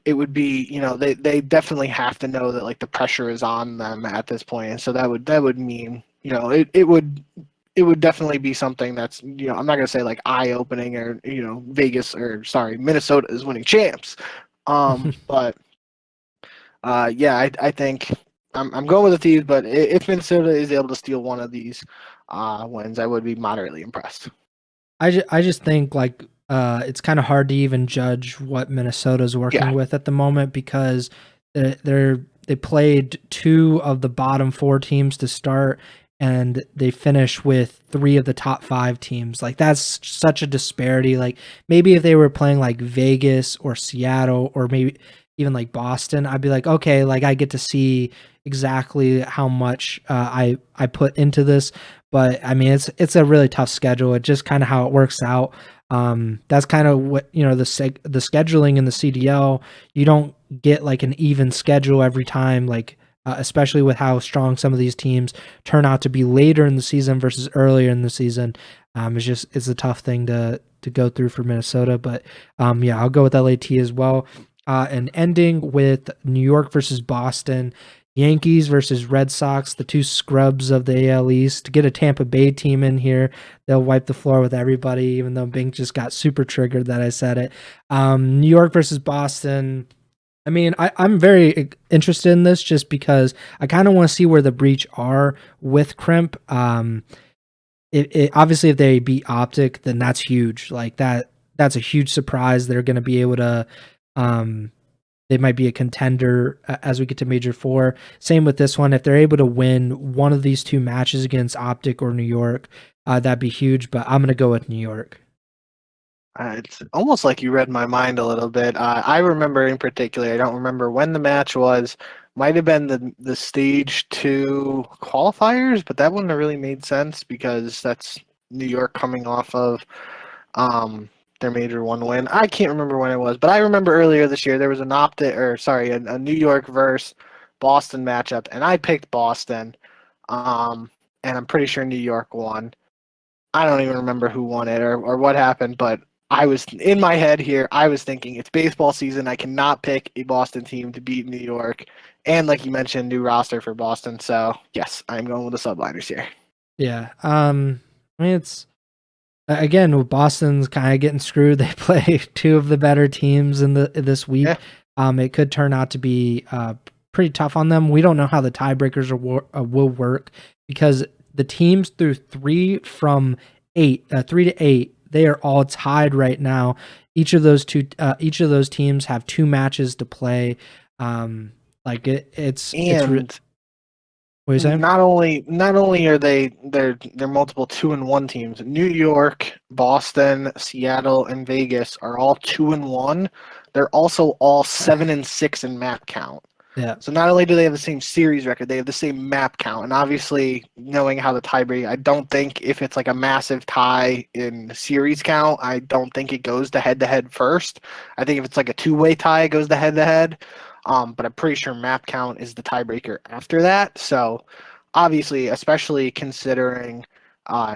It would be, they definitely have to know that like the pressure is on them at this point, and so that would mean, it would definitely be something that's, I'm not gonna say like eye opening or Minnesota is winning champs, but. Yeah, I think I'm going with the Thieves, but if Minnesota is able to steal one of these wins, I would be moderately impressed. I just think like it's kind of hard to even judge what Minnesota's working Yeah, with at the moment because they played 2 of the bottom 4 teams to start, and they finish with 3 of the top 5 teams. Like that's such a disparity. Like maybe if they were playing like Vegas or Seattle or maybe even like Boston, I'd be like, okay, like I get to see exactly how much I put into this. But I mean, it's a really tough schedule. It's just kind of how it works out. That's kind of what the scheduling in the CDL. You don't get like an even schedule every time. Like especially with how strong some of these teams turn out to be later in the season versus earlier in the season. It's a tough thing to go through for Minnesota. But yeah, I'll go with LAT as well. And ending with New York versus Boston. Yankees versus Red Sox, the 2 scrubs of the AL East. To get a Tampa Bay team in here, they'll wipe the floor with everybody, even though Bink just got super triggered that I said it. New York versus Boston. I mean, I'm very interested in this just because I kind of want to see where the Breach are with Crimp. Obviously, if they beat OpTic, then that's huge. Like that's a huge surprise. They're going to be able to they might be a contender as we get to Major 4. Same with this one. If they're able to win one of these 2 matches against OpTic or New York, that'd be huge, but I'm going to go with New York. it's almost like you read my mind a little bit. I remember in particular, I don't remember when the match was. Might have been the stage 2 qualifiers, but that wouldn't have really made sense because that's New York coming off of their Major 1 win. I can't remember when it was, but I remember earlier this year there was a New York versus Boston matchup, and I picked Boston, and I'm pretty sure New York won. I don't even remember who won it or what happened, but I was in my head here. I was thinking it's baseball season. I cannot pick a Boston team to beat New York, and like you mentioned, new roster for Boston. So yes, I'm going with the Subliners here. Yeah. I mean, it's again, Boston's kind of getting screwed. They play 2 of the better teams in this week. Yeah. It could turn out to be pretty tough on them. We don't know how the tiebreakers will work because the teams through 3 to 8, they are all tied right now each of those teams have 2 matches to play. Like it's And what are you saying? not only are they're multiple 2-1 teams. New York, Boston, Seattle, and Vegas are all 2-1. They're also all 7-6 in map count. Yeah. So not only do they have the same series record, they have the same map count. And obviously, knowing how the tiebreak, I don't think if it's like a massive tie in series count, I don't think it goes to head-to-head first. I think if it's like a two-way tie, it goes to head-to-head. But I'm pretty sure map count is the tiebreaker after that. So obviously, especially considering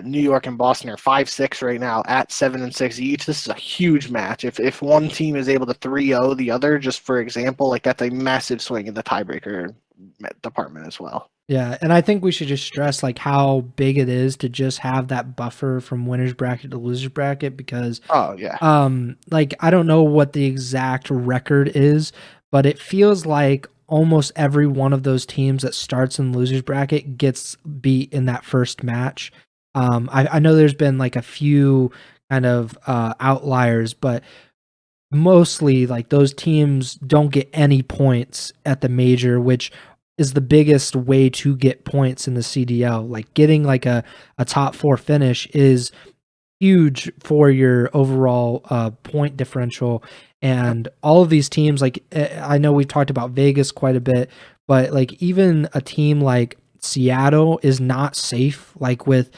New York and Boston are 5-6 right now at 7-6 each. This is a huge match. If one team is able to 3-0 the other, just for example, like that's a massive swing in the tiebreaker department as well. Yeah, and I think we should just stress like how big it is to just have that buffer from winners bracket to losers bracket because Oh yeah. like I don't know what the exact record is, but it feels like almost every one of those teams that starts in the losers bracket gets beat in that first match. I know there's been like a few kind of outliers, but mostly like those teams don't get any points at the major, which is the biggest way to get points in the CDL. Like getting like a top 4 finish is huge for your overall point differential. And all of these teams, like I know we've talked about Vegas quite a bit, but like even a team like Seattle is not safe, like with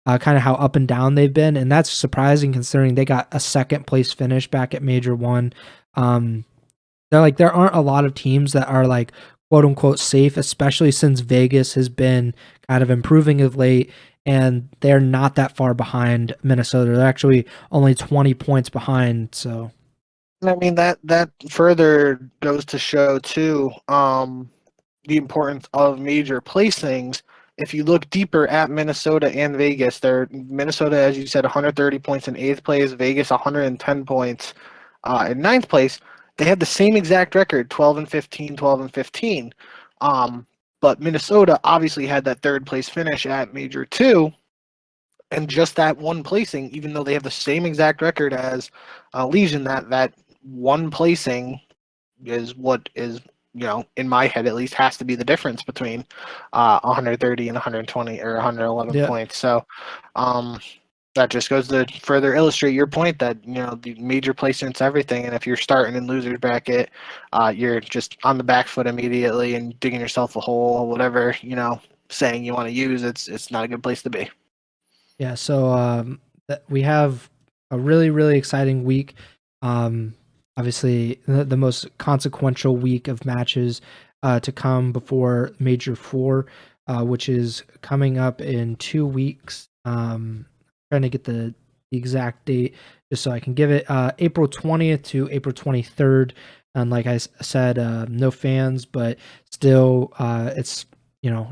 kind of how up and down they've been. And that's surprising considering they got a second place finish back at Major 1. They're like, there aren't a lot of teams that are like quote unquote safe, especially since Vegas has been kind of improving of late. And they're not that far behind Minnesota. They're actually only 20 points behind. So, I mean that further goes to show too the importance of major placings. If you look deeper at Minnesota and Vegas, Minnesota, as you said, 130 points in 8th place, Vegas 110 points in 9th place. They have the same exact record, 12-15, 12-15. But Minnesota obviously had that 3rd place finish at Major 2, and just that one placing, even though they have the same exact record as Legion, that one placing is what is, in my head at least, has to be the difference between 130 and 120 or 111 yeah. points. So that just goes to further illustrate your point that the major placements everything, and if you're starting in losers bracket, you're just on the back foot immediately and digging yourself a hole, whatever saying you want to use. It's not a good place to be. Yeah. So we have a really, really exciting week. Obviously, the most consequential week of matches to come before Major 4, which is coming up in 2 weeks. Trying to get the exact date just so I can give it April 20th to April 23rd. And like I said, no fans, but still it's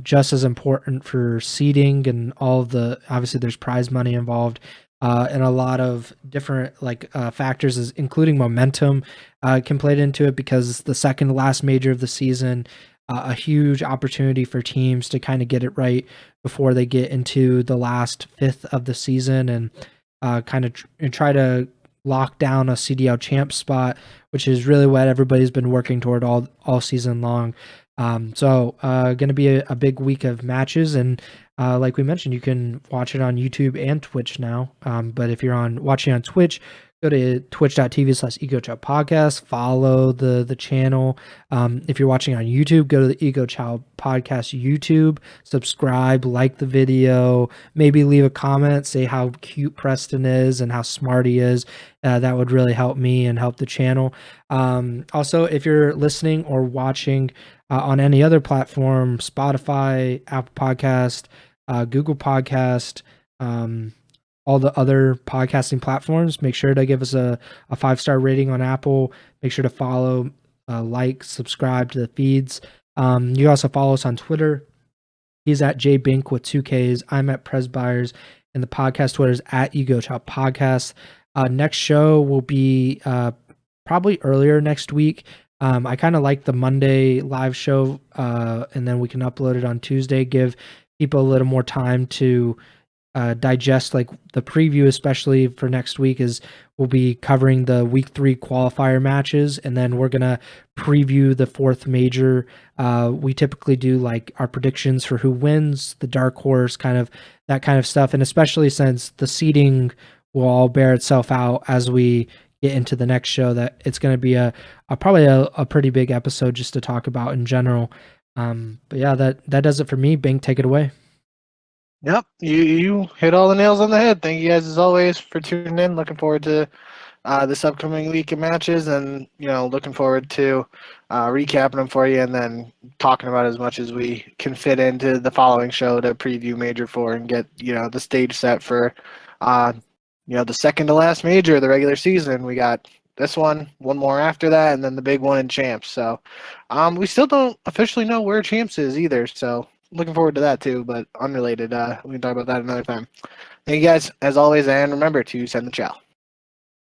just as important for seeding and all of the, obviously there's prize money involved and a lot of different factors including momentum can play into it because it's the second to last major of the season. A huge opportunity for teams to kind of get it right before they get into the last fifth of the season and kind of try to lock down a CDL Champs spot, which is really what everybody's been working toward all season long. So going to be a big week of matches, and like we mentioned, you can watch it on YouTube and Twitch now. But if you're watching on Twitch, go to twitch.tv/Ego Chall Podcast. Follow the channel. If you're watching on YouTube, go to the Ego Chall Podcast YouTube. Subscribe, like the video. Maybe leave a comment. Say how cute Preston is and how smart he is. That would really help me and help the channel. Also, if you're listening or watching on any other platform, Spotify, Apple Podcast, Google Podcast, all the other podcasting platforms, make sure to give us a 5-star rating on Apple. Make sure to follow, like, subscribe to the feeds. You also follow us on Twitter. He's at jbink with 2 Ks. I'm at Pres Byers, and the podcast Twitter is at Ego Chall Podcast. Next show will be probably earlier next week. I kind of like the Monday live show, and then we can upload it on Tuesday, give people a little more time to digest like the preview, especially for next week, is we'll be covering the week 3 qualifier matches, and then we're gonna preview the 4th major. We typically do like our predictions for who wins, the dark horse, kind of that kind of stuff, and especially since the seeding will all bear itself out as we get into the next show, that it's going to be probably a pretty big episode just to talk about in general. But yeah, that does it for me. Bink, take it away. Yep, you hit all the nails on the head. Thank you guys as always for tuning in. Looking forward to this upcoming week of matches, and looking forward to recapping them for you, and then talking about as much as we can fit into the following show to preview Major 4 and get the stage set for the second to last major of the regular season. We got this one more after that, and then the big one in Champs. So we still don't officially know where Champs is either. So looking forward to that too, but unrelated. We can talk about that another time. Thank you guys as always, and remember to send the chow.